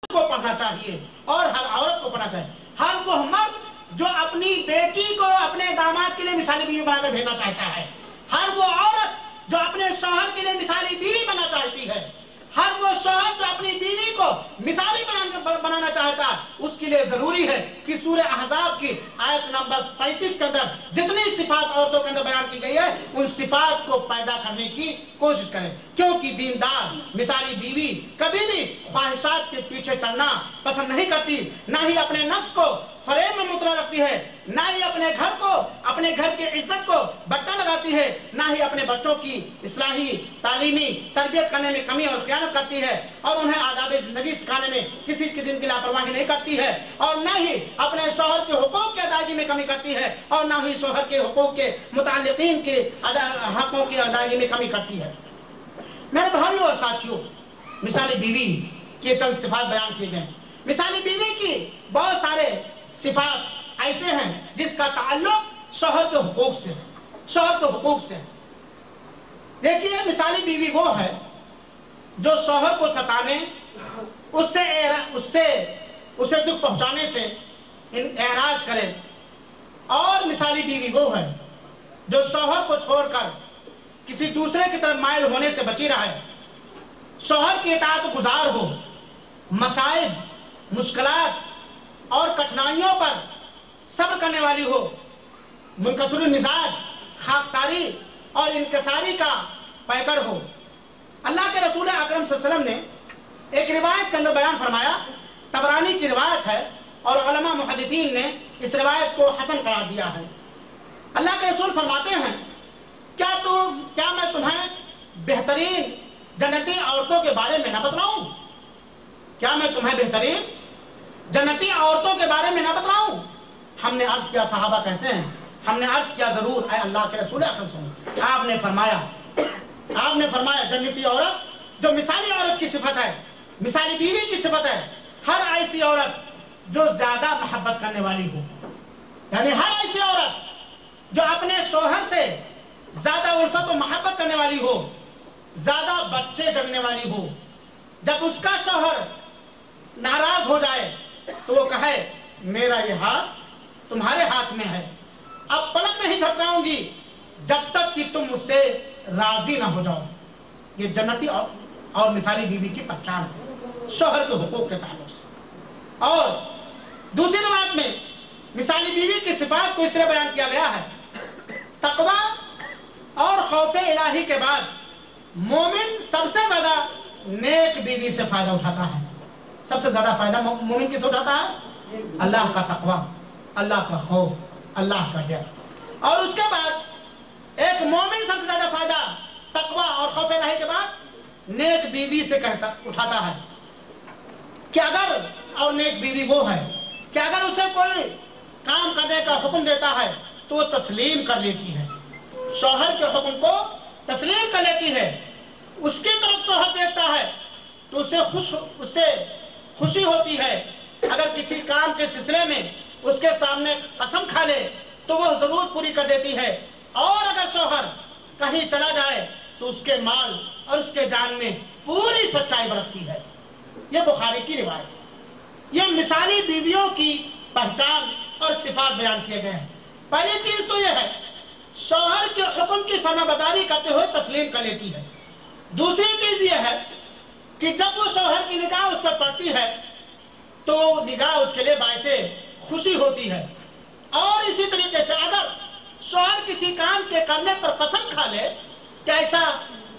کو پڑھنا چاہیے اور ہر عورت کو پڑھنا چاہیے. ہر وہ مرد جو اپنی بیٹی کو اپنے داماد کے لیے مثالی بیوی بنا کر بھیجنا چاہتا ہے، ہر وہ عورت جو اپنے شوہر کے لیے مثالی بیوی بننا چاہتی ہے، ہر وہ شوہر جو اپنی بیوی کو مثالی بنانا چاہتا ہے، اس کے لیے ضروری ہے کہ سورہ احزاب کی آیت نمبر 35 کے اندر جتنی صفات عورتوں کے اندر بیان کی گئی ہے ان صفات کو پیدا کرنے کی کوشش کریں. کیونکہ دیندار مثالی بیوی کبھی بھی خواہشات کے پیچھے چلنا پسند نہیں کرتی، نہ ہی اپنے نفس کو فریب میں مبتلا رکھتی ہے، نہ ہی اپنے گھر کو، اپنے گھر کی عزت کو بٹا لگاتی ہے، نہ ہی اپنے بچوں کی اصلاحی تعلیمی تربیت کرنے میں کمی اور خیانت کرتی ہے، اور انہیں آداب زندگی سکھانے میں کسی قسم کی لاپرواہی نہیں کرتی ہے، اور نہ ہی اپنے شوہر کے حقوق کی ادائیگی میں کمی کرتی ہے، اور نہ ہی شوہر کے حقوق کے متعلقین کے حقوق کی ادائیگی میں کمی کرتی ہے. میرے بھائیوں اور ساتھیوں، مثالی بیوی کے چند صفات بیان کیے گئے. مثالی بیوی کی بہت سارے صفات ایسے ہیں جس کا تعلق شوہر کے حقوق سے، شوہر کے حقوق سے. دیکھیے، مثالی بیوی وہ ہے جو شوہر کو ستانے، اسے دکھ پہنچانے سے اعراض کرے، اور مثالی بیوی وہ ہے جو شوہر کو چھوڑ کر کسی دوسرے کی طرف مائل ہونے سے بچی رہے، شوہر کی اطاعت گزار ہو، مصائب، مشکلات اور کٹھنائیوں پر صبر کرنے والی ہو، منکسر المزاج، خاکساری اور انکساری کا پیکر ہو. اللہ کے رسول اکرم صلی اللہ علیہ وسلم نے ایک روایت کے اندر بیان فرمایا، طبرانی کی روایت ہے اور علماء محدثین نے اس روایت کو حسن قرار دیا ہے. اللہ کے رسول فرماتے ہیں، کیا میں تمہیں بہترین جنتی عورتوں کے بارے میں نہ بتلاؤں؟ کیا میں تمہیں بہترین جنتی عورتوں کے بارے میں نہ بتلاؤں؟ ہم نے عرض کیا، صحابہ کہتے ہیں، ہم نے عرض کیا ضرور اے اللہ کے رسول اکرم صلی اللہ علیہ وسلم. آپ نے فرمایا جنتی عورت جو مثالی عورت کی صفت ہے، مثالی بیوی کی صفت ہے، ہر ایسی عورت جو زیادہ محبت کرنے والی ہو، یعنی ہر ایسی عورت جو اپنے شوہر سے زیادہ الفت و محبت کرنے والی ہو، زیادہ بچے جننے والی ہو. جب اس کا شوہر ناراض ہو جائے تو وہ کہے، میرا یہ ہاتھ تمہارے ہاتھ میں ہے، اب پلک نہیں جھپکاؤں گی جب تک کہ تم مجھ سے راضی نہ ہو جاؤ. یہ جنتی اور مثالی بیوی کی پہچان ہے شوہر کے حقوق کے تعلق سے. اور دوسری روایت میں مثالی بیوی کی صفات کو اس طرح بیان کیا گیا ہے، تقوی اور خوف الہی کے بعد مومن سب سے زیادہ نیک بیوی سے فائدہ اٹھاتا ہے. سب سے زیادہ فائدہ مومن کس سے اٹھاتا ہے؟ اللہ کا تقوی، اللہ کا خوف، اللہ کا ڈر. اور اس کے بعد ایک مومن سب سے زیادہ فائدہ تقوی اور خوف الہی کے بعد نیک بیوی سے اٹھاتا ہے کہ اور نیک بیوی وہ ہے کہ اگر اسے کوئی کام کرنے کا حکم دیتا ہے تو وہ تسلیم کر لیتی ہے، شوہر کے حکم کو تسلیم کر لیتی ہے. اس کی طرف شوہر دیکھتا ہے تو اسے خوشی ہوتی ہے. اگر کسی کام کے سلسلے میں اس کے سامنے قسم کھا لے تو وہ ضرور پوری کر دیتی ہے، اور اگر شوہر کہیں چلا جائے تو اس کے مال اور اس کے جان میں پوری سچائی برتتی ہے. یہ بخاری کی روایت ہے. یہ مثالی بیویوں کی پہچان اور صفات بیان کیے گئے ہیں. پہلی چیز تو یہ ہے، شوہر کے حکم کی فرمانبرداری کرتے ہوئے تسلیم کر لیتی ہے. دوسری چیز یہ ہے کہ جب وہ شوہر کی نگاہ اس پر پڑتی ہے تو نگاہ اس کے لیے باعث خوشی ہوتی ہے. اور اسی طریقے سے اگر شوہر کسی کام کے کرنے پر قسم کھا لے کہ ایسا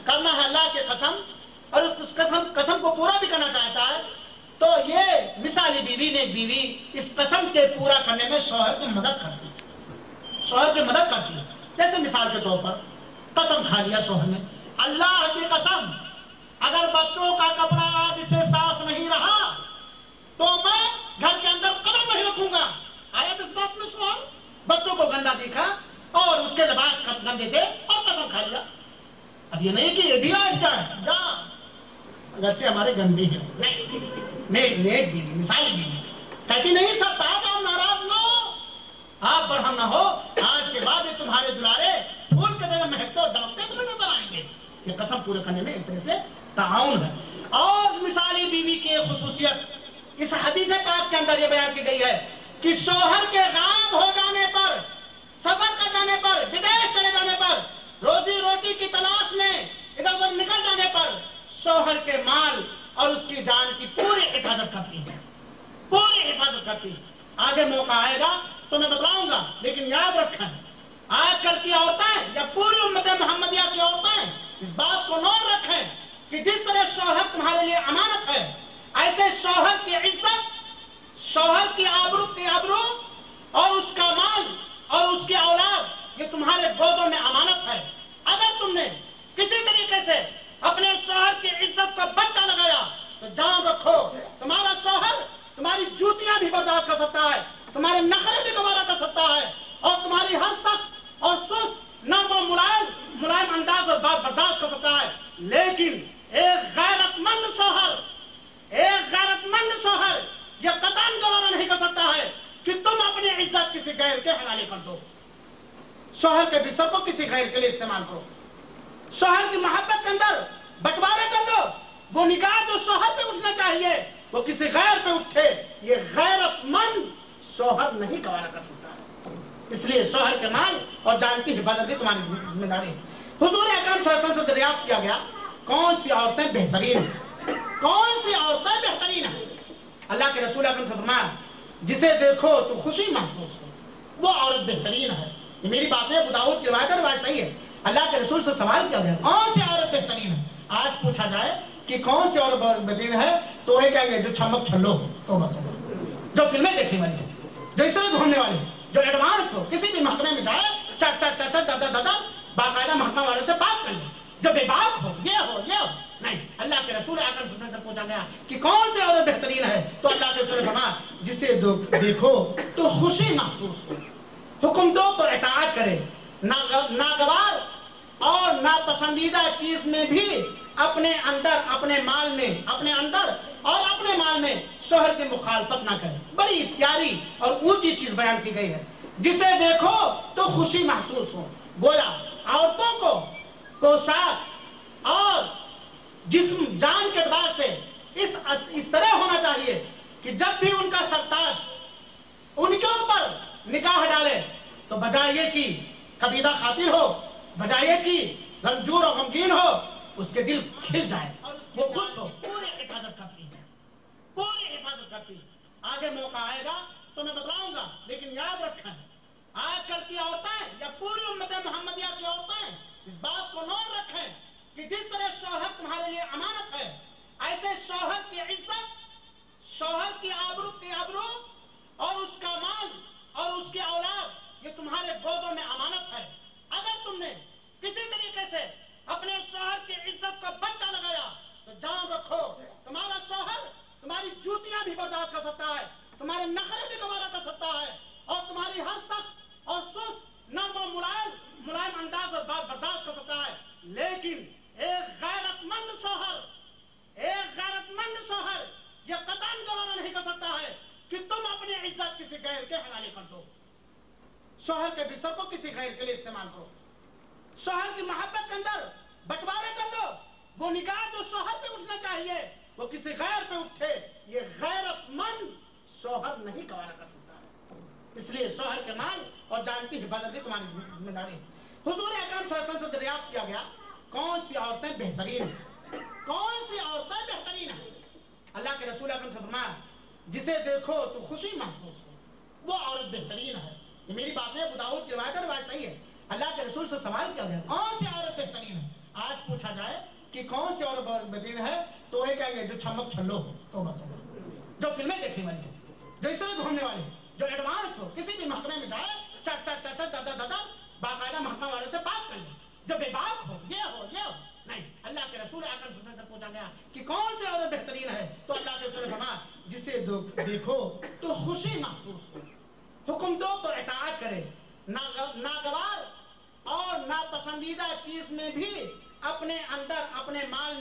کرنا ہے اللہ کے قسم، اور اس قسم کو پورا بھی کرنا چاہتا ہے، تو یہ مثالی بیوی اس قسم کے پورا کرنے میں شوہر کی مدد کرتی ہے. جیسے مثال کے طور پر قسم کھا لیا شوہر نے، اللہ کی قسم اگر بچوں کا کپڑا آج سے صاف نہیں رہا تو میں گھر کے اندر قدم نہیں رکھوں گا. آیا اس بات میں شوہر بچوں کو گندا دیکھا اور اس کے لباس گندے تھے اور قسم کھا لیا. اب یہ نہیں کہ یہ بھی آئیتا ہے جا اگرچہ ہمارے گندی ہے، نیک بیوی مثالی بیوی کہتی نہیں، سب بات آپ ناراض نہ ہو، آپ برہم نہ ہو، آج کے بعد یہ تمہارے دلارے پھول کے جگہ مہکتے اور دمکتے تمہیں نظر آئیں گے. یہ قسم پورے کرنے میں ایک طرح سے تعاون ہے. اور مثالی بیوی کی خصوصیت इस हदीस पाक के अंदर यह बयान की गई है कि शौहर के गायब हो जाने पर, सफर कर जाने पर, विदेश चले जाने पर, रोजी रोटी की तलाश में इधर उधर निकल जाने पर शौहर के माल और उसकी जान की पूरी हिफाजत करती है, पूरी हिफाजत करती है। आगे मौका आएगा तो मैं बतलाऊंगा, लेकिन याद रखें आजकल की औरतें या पूरी उम्मत मोहम्मदिया की औरतें इस बात को नोट रखें कि जिस तरह शौहर तुम्हारे लिए अमानत है, ऐसे शौहर की इज्जत, शौहर की आबरू और उसका माल और उसकी औलाद ये तुम्हारे गोदों में अमानत है। अगर तुमने किसी तरीके से अपने शौहर की इज्जत को बच्चा लगाया तो जान रखो तुम्हारा शौहर तुम्हारी जूतियां भी बर्दाश्त कर सकता है, तुम्हारे नखरे भी दोबारा कर सकता है और तुम्हारी हर सख्त और सुस्त नर्म और मुलायम अंदाज और बात बर्दाश्त कर सकता है। लेकिन एक गैरतमंद शौहर यह कतई गवारा नहीं कर सकता है कि तुम अपनी इज्जत किसी गैर के हवाले कर दो, शौहर के बिस्तर को किसी गैर के लिए इस्तेमाल करो, शौहर की मोहब्बत के अंदर बंटवारे कर लो। वो निगाह जो शौहर पे उठना चाहिए वो किसी गैर पे उठे, ये गैरतमंद शौहर नहीं गवारा कर सकता है। इसलिए शौहर के माल और जान की हिफाजत भी तुम्हारी जिम्मेदारी है। हुजूर अकरम सल्लल्लाहु अलैहि वसल्लम से दरियाफ्त किया गया कौन सी औरतें बेहतरीन हैं, कौन सी औरतें बेहतरीन हैं। अल्लाह के रसूल अकरम से फरमाया जिसे देखो तो खुशी महसूस हो वो औरत बेहतरीन है। ये मेरी बात है, अबू दाऊद की रिवायत सही है। अल्लाह के रसूल से सवाल किया गया कौन सी औरत बेहतरीन है। आज पूछा जाए कि कौन सी औरत बेहतरीन है तो ये कहेंगे जो छमक छल्लो हो, जो फिल्में देखने वाली है, जो इस तरह घूमने वाली, जो एडवांस हो, किसी भी महकमे में जाए चट दादा बाकायदा महकमा वाले से बात कर ले, जो बेबाक हो, ये हो नहीं। अल्लाह के रसूल आकर से पूछा गया कि कौन सी औरत बेहतरीन है तो अल्लाह के रसूल ने कहा जिसे देखो तो खुशी महसूस हो, हुक्म दो तो इताअत करे, नागवार और नापसंदीदा चीज में भी अपने अंदर अपने माल में शौहर की मुखालफत ना करे। बड़ी प्यारी और ऊंची चीज बयान की गई है, जिसे देखो तो खुशी महसूस हो। गोया औरतों को पोशाक और जिस्म जान के एतबार से इस तरह होना चाहिए कि जब भी उनका सरताज उनके ऊपर निगाह डाले तो बजाय ये कि कबीदा खातिर हो, बजाय ये कि रंजूर और गमगीन हो, उसके दिल खिल जाए और वो खुश हो। पूरी हिफाजत करती है, पूरी हिफाजत करती है। आगे मौका आएगा तो मैं बतलाऊंगा, लेकिन याद रखें आजकल की औरतें या पूरी उम्मत मोहम्मदिया की औरतें इस बात को नोट रखें कि जिस तरह शौहर तुम्हारे लिए अमानत है, ऐसे शौहर की इज्जत, शौहर की आबरू और उसका माल और उसकी औलाद ये तुम्हारे गोदों में अमानत है। अगर तुमने किसी तरीके से अपने शौहर की इज्जत को बच्चा लगाया तो जान रखो तुम्हारा शौहर तुम्हारी जूतियां भी बर्दाश्त कर सकता है, तुम्हारे नखरे भी दोबारा कर सकता है और तुम्हारी हर सख्त और सुस्त नर्म और मुलायम अंदाज और बात बर्दाश्त कर सकता है। लेकिन एक गैरतमंद शौहर यह कतई गवारा नहीं कर सकता है कि तुम अपनी इज्जत किसी गैर के हवाले कर दो, शौहर के बिस्तर को किसी गैर के लिए इस्तेमाल करो, शौहर की मोहब्बत के अंदर बंटवारे कर लो। वो निगाह जो शौहर पे उठना चाहिए वो किसी गैर पे उठे, ये गैरतमंद शौहर नहीं गवारा कर सकता है। इसलिए शौहर के माल और जान की हिफाजत भी तुम्हारी जिम्मेदारी है। हुजूर अकरम सल्लल्लाहु अलैहि वसल्लम से दरियाफ्त किया गया कौन सी औरतें बेहतरीन हैं, कौन सी औरतें बेहतरीन हैं। अल्लाह के रसूल अकरम से फरमाया जिसे देखो तो खुशी महसूस हो वो औरत बेहतरीन है। ये मेरी बात है, अबू दाऊद की रिवायत सही है। अल्लाह के रसूल से सवाल किया गया कौन सी औरत बेहतरीन है। आज पूछा जाए कि कौन सी औरत बेहतरीन है तो ये कहेंगे जो छमक छल्लो हो, जो फिल्में देखने वाली है, जो इस तरह घूमने वाली, जो एडवांस हो, किसी भी महकमे में जाए चट दादा बाकायदा महकमा वाले से बात कर ले, जो बेबाक हो, ये हो नहीं। अल्लाह के रसूल आकर से पूछा गया कि कौन सी औरत बेहतरीन है तो अल्लाह के रसूल ने फरमाया जिसे देखो तो खुशी महसूस हो, हुक्म दो तो इताअत करे, नागवार और नापसंदीदा चीज में भी अपने माल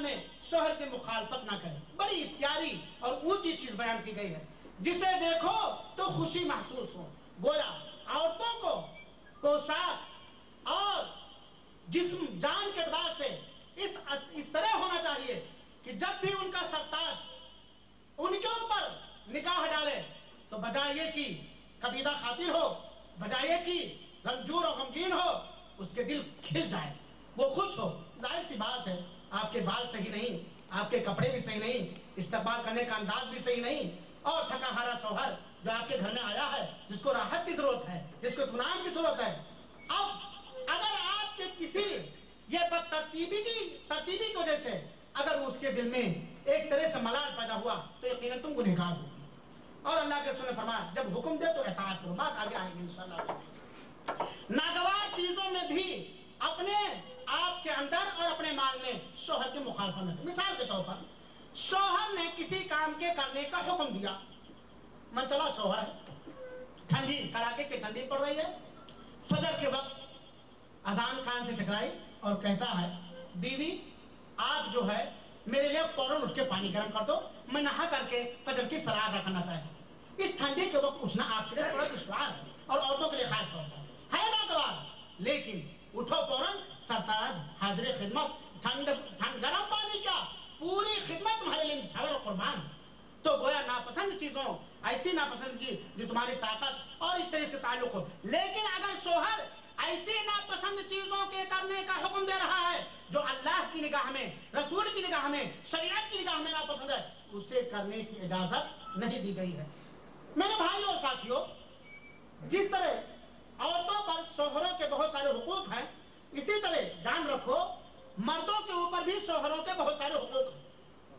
में शौहर की मुखालफत ना करे। बड़ी प्यारी और ऊंची चीज बयान की गई है, जिसे देखो तो खुशी महसूस हो। गोया औरतों को पोशाक और जिस्म जान के एतबार से इस तरह होना चाहिए कि जब भी उनका सरताज بجائے یہ کہ قبیلہ خاطر ہو، بجائے یہ کہ رنجور اور غمگین ہو، اس کے دل کھل جائے، وہ خوش ہو. ظاہر سی بات ہے آپ کے بال صحیح نہیں، آپ کے کپڑے بھی صحیح نہیں، استقبال کرنے کا انداز بھی صحیح نہیں، اور تھکا ہارا شوہر جو آپ کے گھر میں آیا ہے، جس کو راحت کی ضرورت ہے، جس کو اطمینان کی ضرورت ہے. اب اگر آپ کے کسی یہ بد ترتیبی کی وجہ سے اگر اس کے دل میں ایک طرح سے ملال پیدا ہوا تو یقیناً تم گنہگار ہوگی. اور اللہ کے رسول نے فرمایا جب حکم دے تو اطاعت کرو. بات آگے آئے گی انشاءاللہ. ناگوار چیزوں میں بھی اپنے آپ کے اندر اور اپنے مال میں شوہر کی مخالفت نہ کرو. مثال کے طور پر شوہر نے کسی کام کے کرنے کا حکم دیا، من چلا شوہر ہے، ٹھنڈی کڑاکے کی ٹھنڈی پڑ رہی ہے، فجر کے وقت اذان کان سے ٹکرائی اور کہتا ہے بیوی آپ جو ہے میرے لیے فوراً اٹھ کے پانی گرم کر دو، میں نہا کر کے فجر کی صلاح ادا کرنا چاہتا ہوں. اس ٹھنڈی کے وقت اٹھنا آپ کے لیے تھوڑا دشوار ہے اور عورتوں کے لیے خاص طور پر ہے ناگوار، لیکن اٹھو فوراً، سرتاج حاضر خدمت، ٹھنڈ گرم پانی کیا پوری خدمت تمہارے لیے نچھاور اور قربان. تو گویا ناپسند چیزوں، ایسی ناپسند کی جو تمہاری طاقت اور اس طرح سے تعلق ہو. لیکن اگر شوہر ایسی ناپسند چیزوں کے کرنے کا حکم دے رہا ہے جو اللہ کی نگاہ میں، رسول کی نگاہ میں، شریعت کی نگاہ میں ناپسند ہے، اسے کرنے کی اجازت نہیں دی گئی ہے. میرے بھائیوں اور ساتھیوں، جس طرح عورتوں پر شوہروں کے بہت سارے حقوق ہیں، اسی طرح جان رکھو مردوں کے اوپر بھی شوہروں کے بہت سارے حقوق ہیں.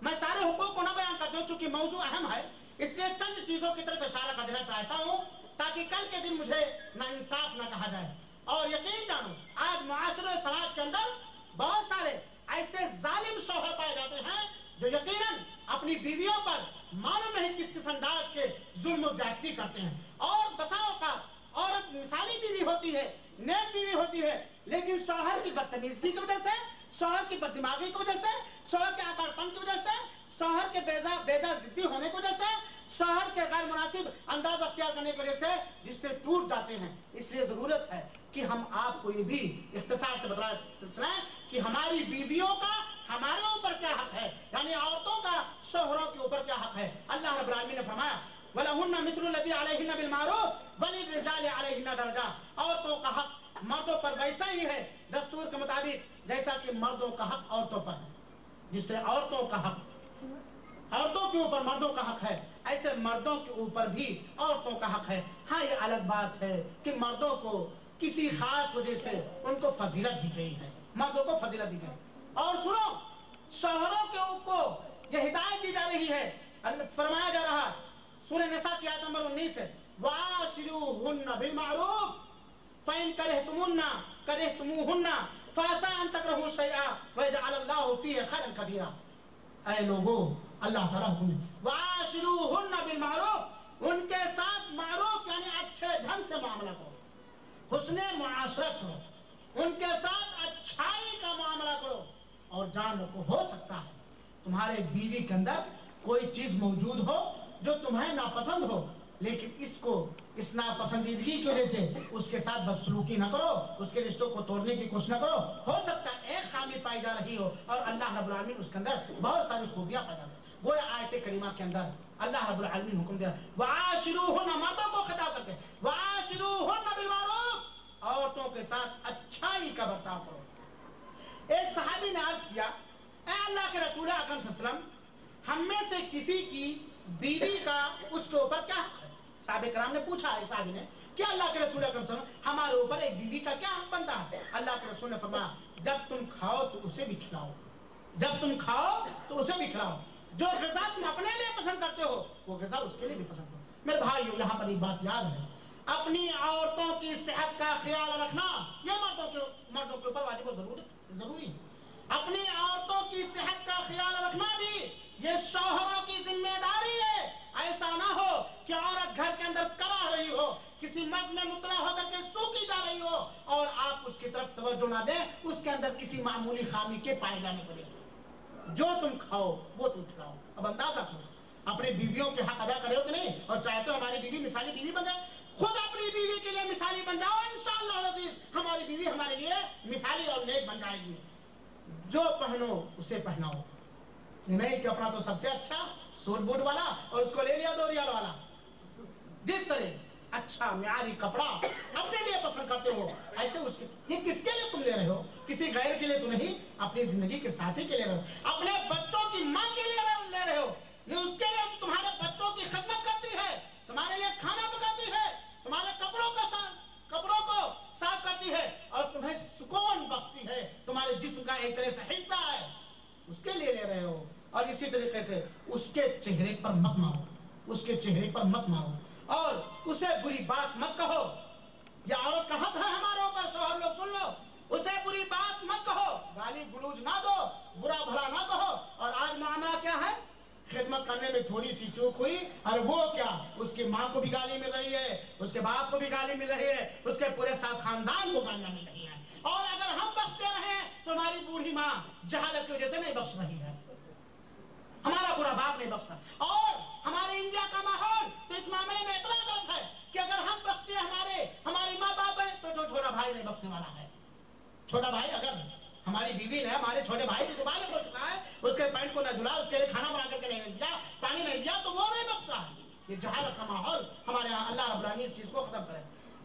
میں سارے حقوق کو نہ بیان کرتا ہوں چونکہ موضوع اہم ہے، اس لیے چند چیزوں کی طرف اشارہ کر دینا چاہتا ہوں تاکہ کل کے دن مجھے ناانصاف نہ کہا جائے. اور یقین جانو آج معاشرے و سماج کے اندر بہت سارے ایسے ظالم شوہر پائے جاتے ہیں جو یقیناً اپنی بیویوں پر معلوم نہیں کس کس انداز کے ظلم و زیادتی کرتے ہیں. اور بتاؤ کا عورت مثالی بیوی ہوتی ہے، نیک بیوی ہوتی ہے، لیکن شوہر کی بدتمیزی کی وجہ سے، شوہر کی بددماغی کی وجہ سے، شوہر کے آکڑ پن کی وجہ سے، شوہر کے بیجا ضدی ہونے کی وجہ سے، شوہر کے غیر مناسب انداز اختیار کرنے کی وجہ سے رشتے ٹوٹ جاتے ہیں. اس لیے ضرورت ہے کہ ہم آپ کو یہ بھی اختصار سے بتانا چلائیں کہ ہماری بیویوں کا ہمارے اوپر کیا حق ہے، یعنی عورتوں کا شوہروں کے اوپر کیا حق ہے. اللہ رب العالمین نے فرمایا وَلَهُنَّ مِثْلُ الَّذِي عَلَيْهِنَّ بِالْمَعْرُوفِ وَلِلرِّجَالِ عَلَيْهِنَّ دَرَجَةٌ. عورتوں کا حق مردوں پر ویسا ہی ہے دستور کے مطابق جیسا کہ مردوں کا حق عورتوں پر ہے. جس طرح عورتوں کا حق عورتوں کے اوپر مردوں کا حق ہے، ایسے مردوں کے اوپر بھی عورتوں کا حق ہے. ہاں یہ الگ بات ہے کہ مردوں کو کسی خاص وجہ سے ان کو فضیلت دی گئی ہے، مردوں کو فضیلت دی گئی. اور سنو شوہروں کے اوپر یہ ہدایت دی جا رہی ہے، فرمایا جا رہا سورہ نساء کی آیت نمبر 19 ہے وَعَاشِرُوهُنَّ بِالْمَعْرُوفِ فَإِن كَرِهْتُمُوهُنَّ فَعَسَىٰ أَن تَكْرَهُوا شَيْئًا وَيَجْعَلَ اللَّهُ فِيهِ خَيْرًا كَثِيرًا. اے لوگو اللہ تعالیٰ حکم ہے وَعَاشِرُوهُنَّ بِالْمَعْرُوفِ، ان کے ساتھ معروف یعنی اچھے ڈھنگ سے معاملہ کرو، حسن معاشرت کرو، ان کے ساتھ اچھائی کا معاملہ کرو. اور جان رکھو ہو سکتا ہے تمہارے بیوی کے اندر کوئی چیز موجود ہو جو تمہیں ناپسند ہو، لیکن اس ناپسندیدگی کی وجہ سے اس کے ساتھ بدسلوکی نہ کرو، اس کے رشتوں کو توڑنے کی کوشش نہ کرو. ہو سکتا ہے ایک خامی پائی جا رہی ہو اور اللہ رب العالمین اس کے اندر بہت ساری خوبیاں پیدا کریں. گویا آیت کریمہ کے اندر اللہ رب العالمین حکم دے رہا ہے وَعَاشِرُوهُنَّ، مردوں کو خطاب کرتے ہیں وَعَاشِرُوهُنَّ بِالْمَعْرُوفِ، عورتوں کے ساتھ اچھائی کا برتاؤ کرو. ایک صحابی نے عرض کیا اے اللہ کے رسول اکرم صلی اللہ علیہ وسلم، ہم میں سے کسی کی بیوی کا اس کے اوپر کیا حق ہے؟ صحابہ کرام نے پوچھا ہے صحابی نے کہ اللہ کے رسول اکرم صلی اللہ علیہ وسلم ہمارے اوپر ایک بیوی کا کیا حق بنتا ہے؟ اللہ کے رسول نے فرمایا جب تم کھاؤ تو اسے بھی کھلاؤ، جب تم کھاؤ تو اسے بھی کھلاؤ. جو غذا تم اپنے لیے پسند کرتے ہو وہ غذا اس کے لیے بھی پسند کرو. میرے بھائیو یہاں پر ایک بات یاد ہے، اپنی عورتوں کی صحت کا خیال رکھنا یہ مردوں کے اوپر واجب و ضروری ہے. اپنی عورتوں کی صحت کا خیال رکھنا بھی یہ شوہروں کی ذمہ داری ہے. ایسا نہ ہو کہ عورت گھر کے اندر کرا رہی ہو، کسی مرد میں مبتلا ہو کر کے سوکھی جا رہی ہو اور آپ اس کی طرف توجہ نہ دیں، اس کے اندر کسی معمولی خامی کے پائے جانے کی وجہ سے. جو تم کھاؤ وہ تم کھلاؤ. اب اندازہ کرو اپنے بیویوں کے حق ادا کرے ہو کہ نہیں، اور چاہتے ہو ہماری بیوی مثالی بیوی بن جائے. خود اپنی بیوی کے لیے مثالی بن جاؤ، انشاءاللہ العزیز ہماری بیوی ہمارے لیے مثالی اور نیک بن جائے گی. جو پہنو اسے پہناؤ، نہیں کہ اپنا تو سب سے اچھا سوٹ بوٹ والا اور اس کو لے لیا 2 ریال والا. जिस तरह अच्छा म्यारी कपड़ा अपने लिए पसंद करते हो, ऐसे उसके ये किसके लिए तुम ले रहे हो? किसी गैर के लिए तो नहीं, अपनी जिंदगी के साथी के लिए रहे हो, अपने बच्चों की माँ के लिए ले रहे हो। ये उसके लिए तुम्हारे बच्चों की खिदमत करती है, तुम्हारे लिए खाना पकाती है, तुम्हारे कपड़ों को साफ करती है और तुम्हें सुकून बख्शती है, तुम्हारे जिस्म का एक तरह से हिस्सा है, उसके लिए ले रहे हो। और इसी तरीके से उसके चेहरे पर मत मारो, उसके चेहरे पर मत मारो और उसे बुरी बात मत कहो। यह औरत का हक है हमारे ऊपर, शौहर लोग सुन लो, उसे बुरी बात मत कहो, गाली गुलूज ना दो, बुरा भला ना कहो। और आज मामला क्या है? खिदमत करने में थोड़ी सी चूक हुई और वो क्या, उसकी माँ को भी गाली मिल रही है, उसके बाप को भी गाली मिल रही है, उसके पूरे साथ खानदान को गालियां मिल रही है। और अगर हम बख्शते रहे तो हमारी बूढ़ी माँ जहालत की वजह से नहीं बख्श रही है, हमारा बुरा बाप नहीं बख्शता। और हमारे इंडिया का माहौल तो इस मामले में इतना गलत है कि अगर हम बख्शते हमारे माँ बाप है तो जो छोटा भाई नहीं बख्शने वाला है। छोटा भाई अगर हमारी बीवी ने हमारे छोटे भाई को बालक हो चुका है, उसके पैंट को न धुला, उसके लिए खाना बना करके नहीं दिया, पानी नहीं दिया, तो वो नहीं बख्शता है। ये जहालत का माहौल हमारे यहाँ, अल्लाह रब्बुल आलमीन इस चीज को खत्म करे।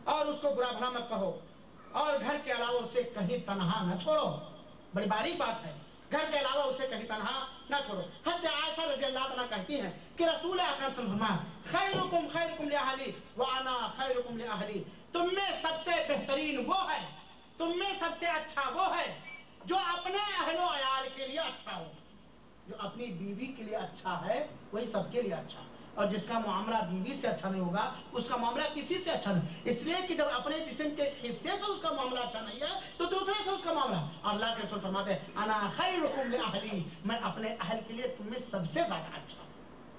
और उसको बुरा भला मत कहो और घर के अलावा उसे कहीं तनहा न छोड़ो। बड़ी बारीक बात है, घर के अलावा उसे कहीं तनहा न छोड़ो। हज़रत आयशा रज़ियल्लाहु अन्हा कहती हैं कि रसूल अकरम सल्लल्लाहु अलैहि वसल्लम खैरुकुम खैरुकुम लिअहली व अना खैरुकुम लिअहली, तुम में सबसे बेहतरीन वो है, तुम में सबसे अच्छा वो है जो अपने अहलो अयाल के लिए अच्छा हो। जो अपनी बीवी के लिए अच्छा है वही सबके लिए अच्छा है, और जिसका मामला बीवी से अच्छा नहीं होगा उसका मामला किसी से अच्छा नहीं। इसलिए कि जब अपने जिस्म के हिस्से से उसका मामला अच्छा नहीं है तो दूसरे से उसका मामला। अल्लाह के रसूल फरमाते हैं अना खैरुकुम लिअहली, मैं अपने अहल के लिए तुम्हें सबसे ज्यादा अच्छा।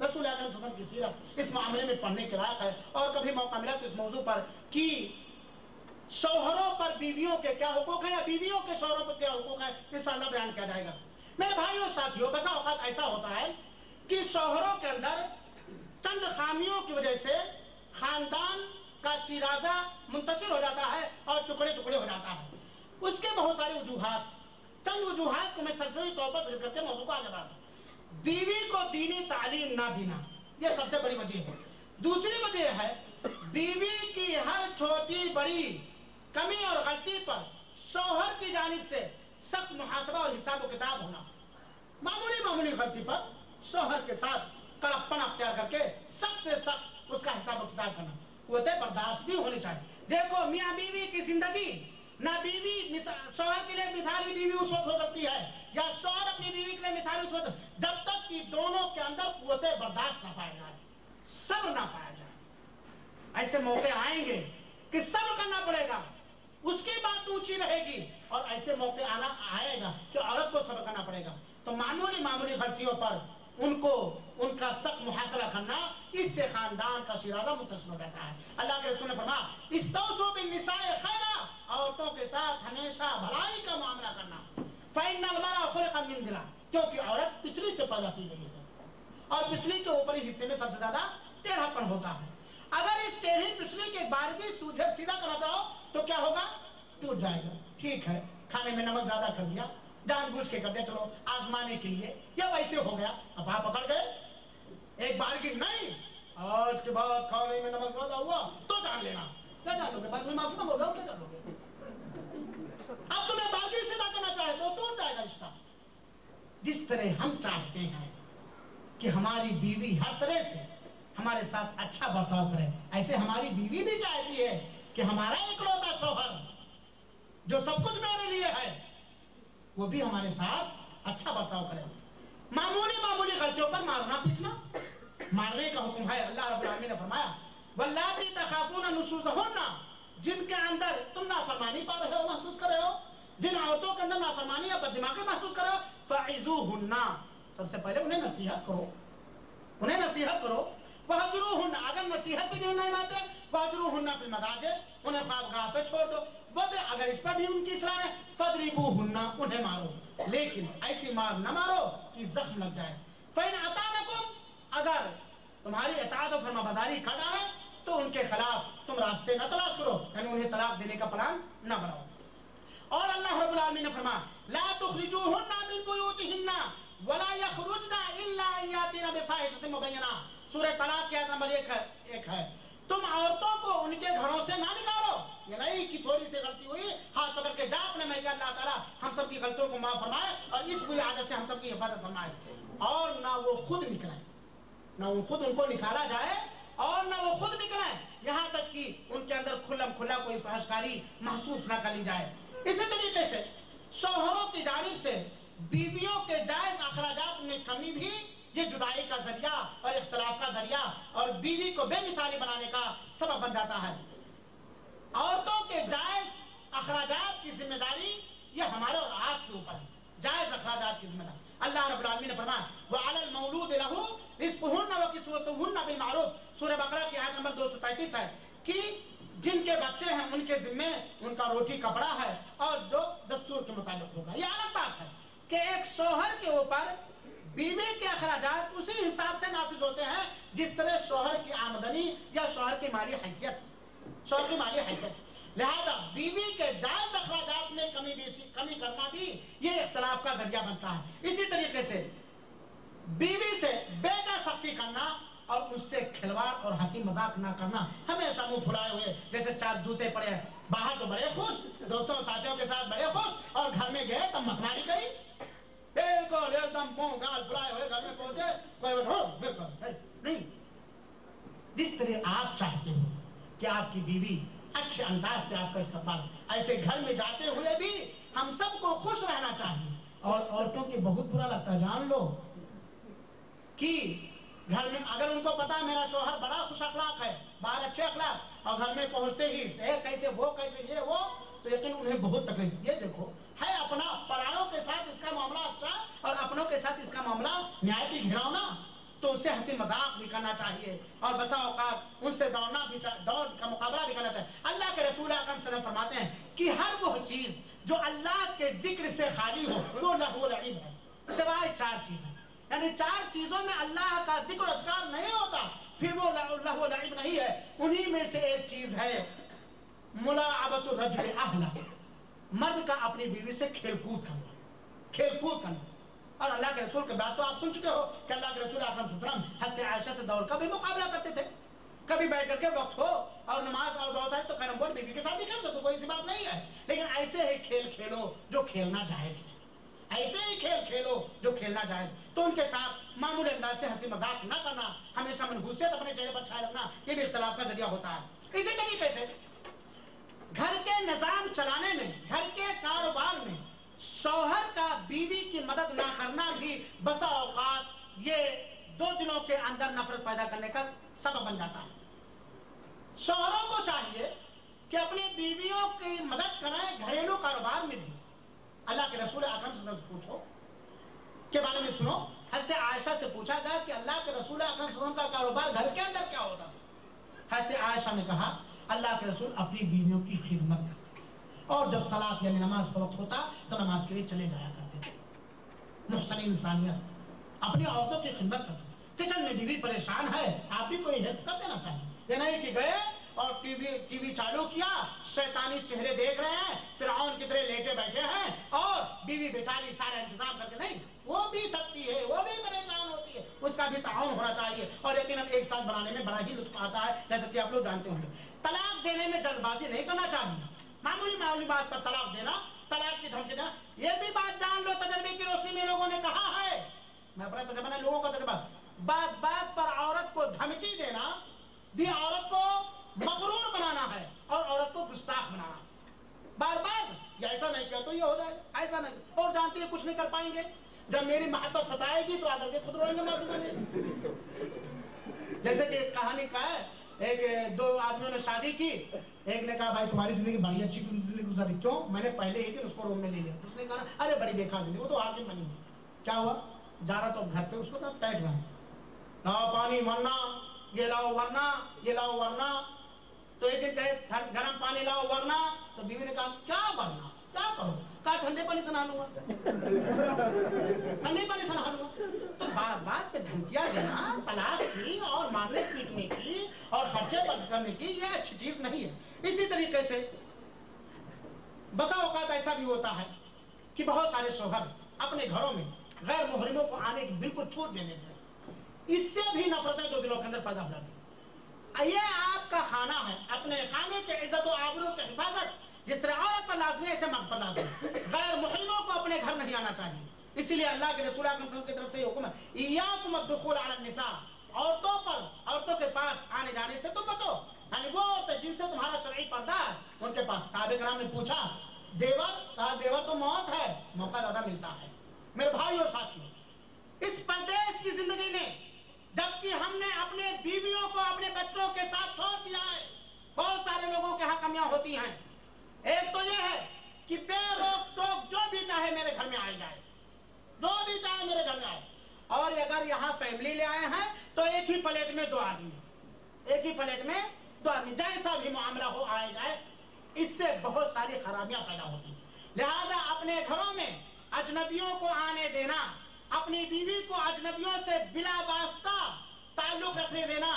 रसूल अकरम सल्लल्लाहु अलैहि वसल्लम की सीरत इस मामले में पढ़ने के लायक है। और कभी मौका मिला तो इस मौजू पर कि शौहरों पर बीवियों के क्या हुकूक है या बीवियों के शौहरों पर क्या हुकूक है, इंशाअल्लाह बयान किया जाएगा। मेरे भाइयों साथियों, बसा औकात ऐसा होता है कि शौहरों के अंदर चंद खामियों की वजह से खानदान का शिराजा मुंतशिर हो जाता है और टुकड़े टुकड़े हो जाता है। उसके बहुत सारे वजूहात, चंद वजूहात को मैं सरसरी तौर पर जिक्र करके मौजू को आगे बढ़ाता। बीवी को दीनी तालीम ना देना, यह सबसे बड़ी वजह है। दूसरी वजह है बीवी की हर छोटी बड़ी कमी और गलती पर शौहर की जानिब से सख्त मुहासबा और हिसाब किताब होना। मामूली गलती पर शौहर के साथ कड़कपन अख्तियार करके सख्त से सख्त उसका हिसाब किताब करना, कुव्वते बर्दाश्त भी होनी चाहिए। देखो मियाँ बीवी की जिंदगी, ना बीवी शौहर के लिए मिसाली बीवी उस वक्त हो सकती है या शौहर अपनी बीवी के लिए मिसाली उस वक्त, जब तक कि दोनों के अंदर कुव्वते बर्दाश्त ना पाया जाए, सब्र ना पाया जाए। ऐसे मौके आएंगे कि सब्र करना पड़ेगा, उसकी बात ऊंची रहेगी, और ऐसे मौके आएगा कि औरत को सब्र करना पड़ेगा। तो मामूली गलतियों पर उनका सख्त मुहासबा करना, इससे खानदान का शिराजा मुंतशिर हो जाता है। अल्लाह के रसूल ने फरमाया इस्तौसू बिन्निसाए खैरा, औरतों के साथ हमेशा भलाई का मामला करना। फइन्नल मरअ खुलिक़ मिन दिला, क्योंकि औरत पिछली से पैदा की गई है और पिछली के ऊपरी हिस्से में सबसे ज्यादा टेढ़ापन होता है। अगर इस टेढ़ी पिछली के बारीकी सीधा करना चाहो तो क्या होगा? टूट जाएगा। ठीक है, खाने में नमक ज्यादा कर दिया, जानबूझ के कर दिया, चलो आजमाने के लिए, या वैसे हो गया, अब आप पकड़ गए एक बार की नहीं, आज के बाद खाने में नमक ज्यादा हुआ तो जान लेना। क्या जान लोगे? बाद में माफी मांगोगे, क्या कर लोगे? अब तुम्हें बारगी सीधा करना चाहे तो टूट जाएगा रिश्ता। जिस तरह हम चाहते हैं कि हमारी बीवी हर तरह से हमारे साथ अच्छा बर्ताव करे, ऐसे हमारी बीवी भी चाहती है कि हमारा इकलौता शौहर जो सब कुछ मेरे लिए है वो भी हमारे साथ अच्छा बर्ताव करे। मामूली गलतियों पर मारना पीटना, मारने का हुक्म है। अल्लाह रब्बुल आलमीन ने फरमाया वल्लाती तखाफूना नुशूज़हुन्ना, जिनके अंदर तुम नाफरमानी पा रहे हो, महसूस कर रहे हो, जिन औरतों के अंदर नाफरमानी या बददिमागी महसूस कर रहे हो, फ़इज़ूहुन्ना, सबसे पहले उन्हें नसीहत करो। वहजुरूहुन्ना, अगर नसीहत भी नहीं मानते वहजुरूहुन्ना फिल मदाजिअ, उन्हें ख्वाबगाह पे छोड़ दो। अगर इस पर भी उनकी सलाह है फदरिबूहुन्ना, उन्हें मारो, लेकिन ऐसी मार न मारो कि जख्म लग जाए। फ़इन अताअनकुम, अगर तुम्हारी इताअत और फरमाबरदारी कर डाले तो उनके खिलाफ तुम रास्ते न तलाश करो, यानी उन्हें तलाक देने का प्लान न बनाओ। और अल्लाह रब्बुल आलमीन ने फरमाया ला तुखरिजूहुन्ना मिन बुयूतिहिन्ना वला यखरुजना इल्ला यातिना बिफाहिशतिन मुबय्यना, सूरह तलाक की आयत नंबर 1 है। तो तुम औरतों को उनके घरों से ना निकालो, ये नहीं कि थोड़ी सी गलती हुई हाथ पकड़ के जा अपने मैके, अल्लाह ताला हम सबकी गलतियों को माफ फरमाए और इस बुरी आदत से हम सबकी हिफाजत फरमाए। और ना वो खुद निकले, ना वो खुद उनको निकाला जाए और ना वो खुद निकले, यहां तक कि उनके अंदर खुल्लम खुल्ला कोई फहशकारी महसूस ना कर ली जाए। इसी तरीके से शौहरों की जानिब से बीवियों के जायज अखराजात में कमी भी ये जुदाई का जरिया और इख्तलाफ का जरिया और बीवी को बेमिसाली बनाने का सबब बन जाता है। औरतों के जायज अखराजात की जिम्मेदारी ये हमारे और आपके ऊपर है, जायज अखराजात की जिम्मेदारी। अल्लाह रब्बुल आलमीन ने फरमाया व अलल मौलूद लहू रिज़्क़ुहुन्ना व किस्वतुहुन्ना बिल मारूफ, सूरह बकरा की आयत नंबर 233 है कि जिनके बच्चे हैं उनके जिम्मे उनका रोटी कपड़ा है और जो दस्तूर के मुताबिक होगा। यह अलग बात है कि एक शौहर के ऊपर बीवी के अखराजात उसी हिसाब से नाफिज होते हैं जिस तरह शौहर की आमदनी या शौहर की माली हैसियत, शौहर की माली हैसियत। लिहाजा बीवी के जायज अखराजात में कमी करना भी ये इख्तलाफ का जरिया बनता है। इसी तरीके से बीवी से बेजा सख्ती करना और उससे खिलवाड़ और हंसी मजाक ना करना, हमेशा मुंह फुलाए हुए जैसे चार जूते पड़े हैं, बाहर तो बड़े खुश, दोस्तों साथियों के साथ बड़े खुश और घर में गए तब मखनारी गई, बिल्कुल एकदम मुंह गाल फुलाए हुए घर में पहुंचे, कोई नहीं। जिस तरह आप चाहते हो कि आपकी बीवी अच्छे अंदाज से आपका इस्तेमाल, ऐसे घर में जाते हुए भी हम सबको खुश रहना चाहिए। और औरतों की बहुत बुरा लगता है, जान लो कि घर में अगर उनको पता है मेरा शौहर बड़ा खुश अखलाक है, बाहर अच्छे अखलाक, और घर में पहुंचते ही कैसे वो कैसे ये वो, तो यकीन उन्हें बहुत तकलीफ। ये देखो है अपना, परायों के साथ इसका मामला अच्छा और अपनों के साथ इसका मामला न्याय की घिरौना, तो उससे हंसी मजाक भी करना चाहिए और बसा औकात उनसे दौड़ना भी, दौड़ का मुकाबला भी करना चाहिए। अल्लाह के रसूल अकरम सल्लल्लाहु अलैहि वसल्लम फरमाते हैं कि हर वो चीज जो अल्लाह के जिक्र से खाली हो वो लहू लईब है, सिवाय चार चीजें। यानी चार चीजों में अल्लाह का जिक्र अज़कार नहीं होता, फिर वो लहू लईब नहीं है। उन्हीं में से एक चीज है मुलाअबतुर रजुल अहला, मर्द का अपनी बीवी से खेलकूद करना, खेलकूद करना। और अल्लाह के रसूल के बात तो आप सुन चुके हो कि अल्लाह के रसूल अकरम सल्लल्लाहु अलैहि वसल्लम हज़रत आयशा से दौड़ का भी मुकाबला करते थे। कभी बैठ करके वक्त हो और नमाज और बहुत सारी तो कैरम बोर्ड बीवी के साथ ही खेल सकते, कोई सी बात नहीं है, लेकिन ऐसे ही खेल खेलो जो खेलना जायज है, ऐसे ही खेल खेलो जो खेलना जायज। तो उनके साथ मामूली अंदाज से हंसी मजाक न करना, हमेशा मनहूसियत अपने चेहरे पर छाए रखना, ये भी इख्तिलाफ का जरिया होता है। इसी तरीके से घर के निजाम चलाने में, घर के कारोबार में शौहर का बीवी की मदद ना करना भी बसा औकात ये दो दिनों के अंदर नफरत पैदा करने का सबब बन जाता है। शौहरों को चाहिए कि अपनी बीवियों की मदद करें घरेलू कारोबार में भी। अल्लाह के रसूल अकरम से पूछो के बारे में सुनो, हज़रत आयशा से पूछा गया कि अल्लाह के रसूल अकरम का कारोबार घर के अंदर क्या होता था। हज़रत आयशा ने कहा अल्लाह के रसूल अपनी बीवियों की खिदमत करते और जब सलात यानी नमाज का वक्त होता तो नमाज के लिए चले जाया करते थे। मुहसन इंसानियत, अपनी औरतों की खिदमत करते। किचन में बीवी परेशान है, आप भी कोई हेल्प कर देना चाहिए। ये नहीं कि गए और टीवी चालू किया, शैतानी चेहरे देख रहे हैं, फिरऔन की तरह लेटे बैठे हैं और बीवी बेचारी सारा इंतजाम करके, नहीं, वो भी थकती है, वो भी परेशान होती है, उसका भी ताउन होना चाहिए। और यकीनन एक साथ बनाने में बड़ा ही लुत्फ आता है, जैसा कि आप लोग जानते होंगे। तलाक देने में जल्दबाजी नहीं करना चाहिए, मामूली बात पर तलाक देना, तलाक की धमकी देना, ये भी बात जान लो तजर्बे की रोशनी में लोगों ने कहा है, मैं अपना तजर्बा नहीं, लोगों का तजर्बा, बात बात पर औरत को धमकी देना भी औरत को मगरूर बनाना है और औरत को गुस्ताख बनाना। बार बार ये ऐसा नहीं किया तो ये हो जाएगा, ऐसा नहीं, और जानती है कुछ नहीं कर पाएंगे, जब मेरी मोहब्बत सताएगी तो आकर के खुद रोएंगे, माफी मांगेंगे। जैसे कि एक कहानी का है, एक दो आदमियों ने शादी की, एक ने कहा भाई तुम्हारी जिंदगी बड़ी अच्छी जिंदगी गुजारी, क्यों? मैंने पहले ही दिन उसको रूम में ले लिया। उसने कहा अरे बड़ी बेकार जिंदगी, वो तो हाकिम बनी है। क्या हुआ? जा रहा तो घर पे उसको तो टैट रहा, लाओ पानी वरना, ये लाओ वरना, ये लाओ वरना। तो एक दिन कहे गर्म पानी लाओ वरना, तो बीवी ने कहा क्या वरना, क्या करो? कहा ठंडे पानी से नहा लूंगा, ठंडे पानी से नहा लूंगा। तो बार बार पे धमकियां देना, तलाक की और मारने पीटने की और खर्चे बंद करने की, ये अच्छी चीज नहीं है। इसी तरीके से बसा औकात ऐसा भी होता है कि बहुत सारे शौहर अपने घरों में गैर मुहरिमों को आने की बिल्कुल छूट देने देते, इससे भी नफरतें दो दिनों के अंदर पैदा हो जाती है। ये आप کا خانہ ہے، اپنے خانے کے عزت و آبرو کی حفاظت جس طرح عورت پر لازمی ہے ایسے مرد پر لازمی ہے۔ غیر محرموں کو اپنے گھر نہیں آنا چاہیے، اسی لیے اللہ کے رسول اکرم صلی اللہ علیہ وسلم کی طرف سے یہ حکم ہے ایاکم الدخول علی النساء، عورتوں کے پاس آنے جانے سے تم بچو، یعنی وہ عورتیں جن سے تمہارا شرعی پردہ ہے ان کے پاس۔ صحابہ کرام نے پوچھا دیور، کہا دیور تو موت ہے، موقع زیادہ ملتا ہے۔ میرے بھائی اور ساتھیوں، اس پردیس کی زندگی میں جبکہ ہم نے اپنے بیویوں کو اپنے بچوں کے ساتھ چھوڑ دیا ہے، بہت سارے لوگوں کے ہاں کمیاں ہوتی ہیں۔ ایک تو یہ ہے کہ بے روک ٹوک جو بھی چاہے میرے گھر میں آ جائے، جو بھی چاہے میرے گھر میں آئے، اور اگر یہاں فیملی لے آئے ہیں تو ایک ہی پلیٹ میں 2 آدمی، ایک ہی پلیٹ میں 2 آدمی، جیسا بھی معاملہ ہو آئے جائے، اس سے بہت ساری خرابیاں پیدا ہوتی ہیں۔ لہذا اپنے گھروں میں اجنبیوں کو آنے دینا، اپنی بیوی کو اجنبیوں سے بلا واسطہ تعلق رکھنے دینا،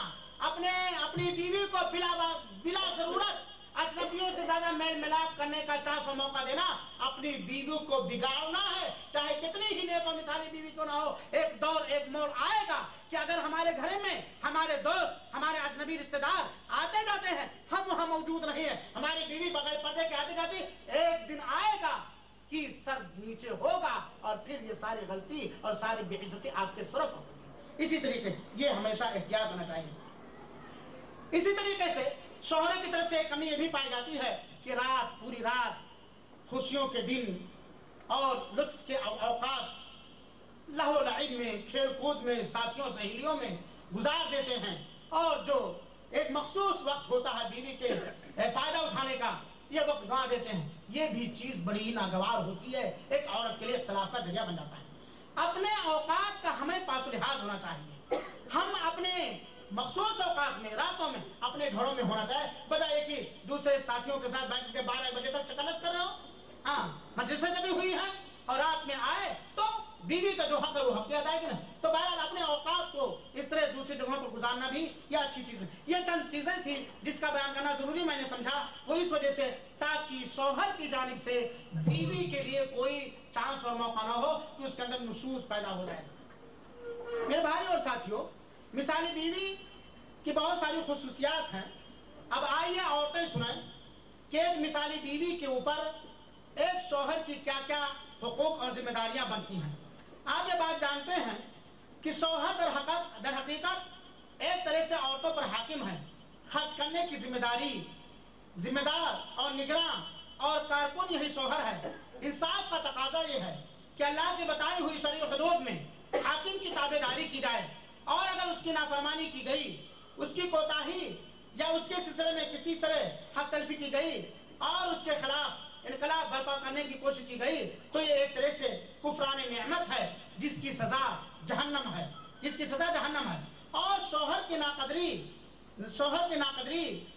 اپنی بیوی کو بلا ضرورت اجنبیوں سے زیادہ میل ملاپ کرنے کا چانس اور موقع دینا، اپنی بیوی کو بگاڑنا ہے، چاہے کتنی ہی نیک و مثالی بیوی کیوں نہ ہو۔ ایک دور ایک موڑ آئے گا کہ اگر ہمارے گھر میں ہمارے دوست، ہمارے اجنبی رشتے دار آتے جاتے ہیں، ہم وہاں موجود نہیں ہیں، ہماری بیوی بغیر پردے کے آتے جاتی، ایک دن آئے گا کہ سر نیچے ہوگا اور پھر یہ ساری غلطی اور ساری بے عزتی آپ کے سرف ہوگی۔ اسی طریقے یہ ہمیشہ احتیاط ہونا چاہیے۔ اسی طریقے سے شوہروں کی طرف سے ایک کمی یہ بھی پائی جاتی ہے کہ پوری رات خوشیوں کے دن اور لطف کے اوقات لہو لعب میں، کھیل کود میں، ساتھیوں سہیلیوں میں گزار دیتے ہیں، اور جو ایک مخصوص وقت ہوتا ہے بیوی کے فائدہ اٹھانے کا، یہ وقت گنوا دیتے ہیں۔ یہ بھی چیز بڑی ناگوار ہوتی ہے، ایک عورت کے لیے اختلاف کا ذریعہ بن جاتا ہے۔ اپنے اوقات کا ہمیں پاس و لحاظ ہونا چاہیے۔ ہم اپنے مخصوص اوقات میں، راتوں میں اپنے گھروں میں ہونا چاہیے، بجائے کہ دوسرے ساتھیوں کے ساتھ بیٹھ کے 12 بجے تک چکلت کر رہے ہو۔ ہاں، مجلسیں جبھی ہوئی ہیں اور رات میں آئے تو بیوی کا جو حق ہے وہ حق کی ادائیگی نہیں، تو بہرحال اپنے اوقات کو اس طرح دوسری جگہوں پر گزارنا بھی یہ اچھی چیز ہے۔ یہ چند چیزیں تھیں جس کا بیان کرنا ضروری میں نے سمجھا، وہ اس وجہ سے تاکہ شوہر کی جانب سے بیوی کے لیے کوئی چانس اور موقع نہ ہو کہ اس کے اندر نشوز پیدا ہو جائے۔ میرے بھائی اور ساتھیوں، مثالی بیوی کی بہت ساری خصوصیات ہیں۔ اب آئیے عورتیں سنیں کہ ایک مثالی بیوی کے اوپر ایک شوہر کی کیا کیا حقوق اور ذمہ داریاں بنتی ہیں۔ آپ یہ بات جانتے ہیں کہ شوہر در حقیقت ایک طرح سے عورتوں پر حاکم ہے، خرچ کرنے کی ذمہ دار اور نگراں اور کارکن یہی شوہر ہے۔ انصاف کا تقاضا یہ ہے کہ اللہ کی بتائی ہوئی شرع و حدود میں حاکم کی تابع داری کی جائے، اور اگر اس کی نافرمانی کی گئی، اس کی کوتاہی یا اس کے سلسلے میں کسی طرح حق تلفی کی گئی اور اس کے خلاف انقلاب برپا کرنے کی کوشش کی گئی تو یہ ایک طرح سے کفران نعمت ہے، جس کی سزا جہنم ہے، اور شوہر کی ناقدری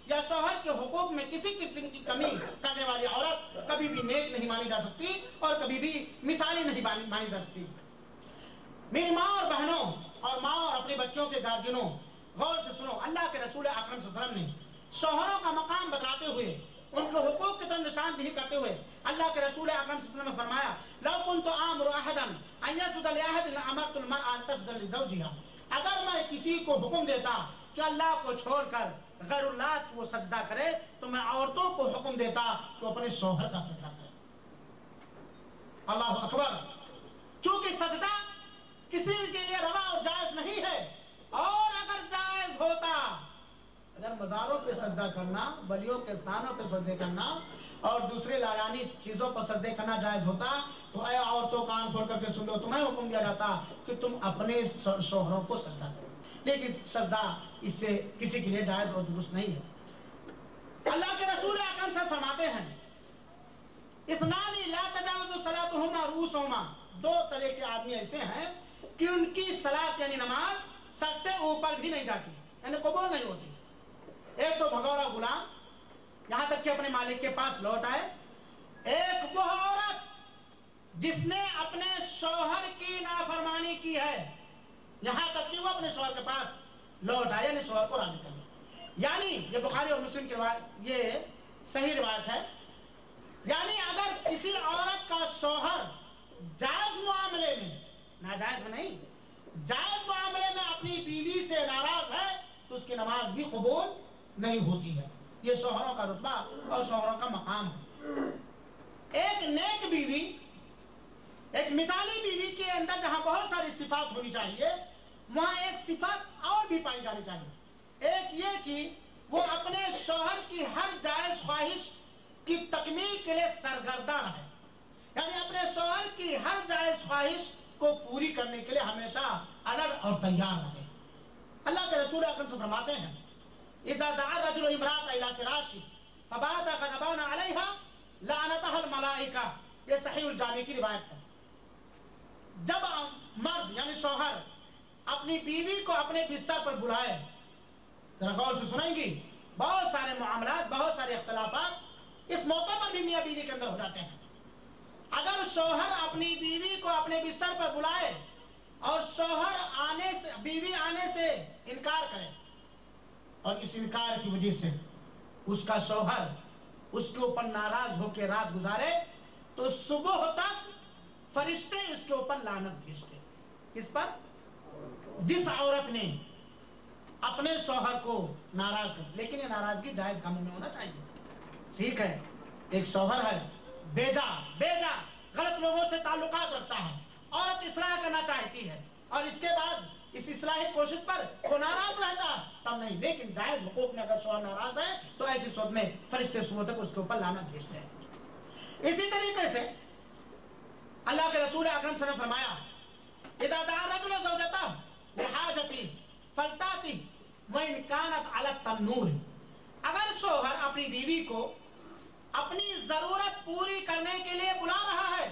یا شوہر کے حقوق میں کسی قسم کی کمی کرنے والی عورت کبھی بھی نیک نہیں مانی جا سکتی اور کبھی بھی مثالی نہیں مانی جا سکتی۔ میری ماں اور بہنوں اور ماں اور اپنے بچوں کے گارجینوں، غور سے سنو، اللہ کے رسول اکرم صلی اللہ علیہ وسلم نے شوہروں کا مقام بتاتے ہوئے، ان کے حقوق کی طرف نشاندہی کرتے ہوئے اللہ کے رسول اکرم صلی اللہ علیہ وسلم نے فرمایا لو كنت آمر احدا ان يسجد لاحد لامرت المرأة ان تسجد لزوجها، اگر میں کسی کو حکم دیتا کہ اللہ کو چھوڑ کر غیر اللہ کو وہ سجدہ کرے تو میں عورتوں کو حکم دیتا کہ وہ اپنے شوہر کا سجدہ کرے۔ اللہ اکبر! چونکہ سجدہ کسی کے لیے روا اور جائز نہیں ہے، اور اگر جائز ہوتا، اگر مزاروں پہ سجدہ کرنا، بلیوں کے ستانوں پہ سجدے کرنا اور دوسرے لایانی چیزوں پر سجدے کرنا جائز ہوتا تو اے عورتوں کان کھول کر کے سن لو، تمہیں حکم دیا جاتا کہ تم اپنے شوہروں کو سجدہ کرو، لیکن سجدہ اس سے کسی کے لیے جائز اور درست نہیں ہے۔ اللہ کے رسول اکرم سے فرماتے ہیں اثنان لا تجاوز صلاتهما رؤوسهما، 2 طرح کے آدمی ایسے ہیں کہ ان کی صلاۃ یعنی نماز سر سے اوپر بھی نہیں جاتی، یعنی قبول نہیں ہوتی۔ ایک تو بھگوڑا غلام یہاں تک کہ اپنے مالک کے پاس لوٹ آئے، ایک وہ عورت جس نے اپنے شوہر کی نافرمانی کی ہے یہاں تک کہ وہ اپنے شوہر کے پاس لوٹ آئے، یعنی شوہر کو راضی کر لیا۔ یعنی یہ بخاری اور مسلم کی روایت، یہ صحیح روایت ہے، یعنی اگر کسی عورت کا شوہر جائز معاملے میں، ناجائز میں نہیں، جائز معاملے میں اپنی بیوی سے ناراض ہے تو اس کی نماز بھی قبول نہیں ہوتی ہے. یہ شوہروں کا رتبہ اور شوہروں کا مقام ہے. ایک نیک بیوی، ایک مثالی بیوی کے اندر جہاں بہت ساری صفات ہونی چاہیے، وہاں ایک صفت اور بھی پائی جانی چاہیے. ایک یہ کہ وہ اپنے شوہر کی ہر جائز خواہش کی تکمیل کے لیے سرگرداں رہے، یعنی اپنے شوہر کی ہر جائز خواہش کو پوری کرنے کے لیے ہمیشہ الرٹ اور تیار رہے. اللہ کے رسول اکرم سے فرماتے ہیں اذا دعا الرجل امرأة الى فراشه فبات غضبان عليها لعنتها الملائکہ. یہ صحیح الجامع کی روایت ہے. جب مرد یعنی شوہر اپنی بیوی کو اپنے بستر پر بلائے، ذرا غور سے سنیں گی، بہت سارے معاملات، بہت سارے اختلافات اس موقع پر بھی میاں بیوی کے اندر ہو جاتے ہیں. اگر شوہر اپنی بیوی کو اپنے بستر پر بلائے اور شوہر بیوی آنے سے انکار کرے، اور اس انکار کی وجہ سے اس کا شوہر اس کے اوپر ناراض ہو کے رات گزارے، تو صبح تک فرشتے اس کے اوپر لعنت بھیجتے. اس پر جس عورت نے اپنے شوہر کو ناراض کر، لیکن یہ ناراضگی جائز کاموں میں ہونا چاہیے. ٹھیک ہے، ایک شوہر ہے بیجا غلط لوگوں سے تعلقات رکھتا ہے، عورت اصلاح کرنا چاہتی ہے، اور اس کے بعد اس اصلاحی کوشش پر وہ ناراض رہتا ہے، تب نہیں. لیکن جائز حقوق میں اگر شوہر ناراض ہے تو ایسی صورت میں فرشتے صبح تک اس کے اوپر لعنت بھیجتے ہیں. اسی طریقے سے اللہ کے رسول اکرم صلی اللہ علیہ وسلم نے فرمایا اذا دعا الرجل زوجته لحاجته فلتأتي وإن كانت على التنور. اگر شوہر اپنی بیوی کو اپنی ضرورت پوری کرنے کے لیے بلا رہا ہے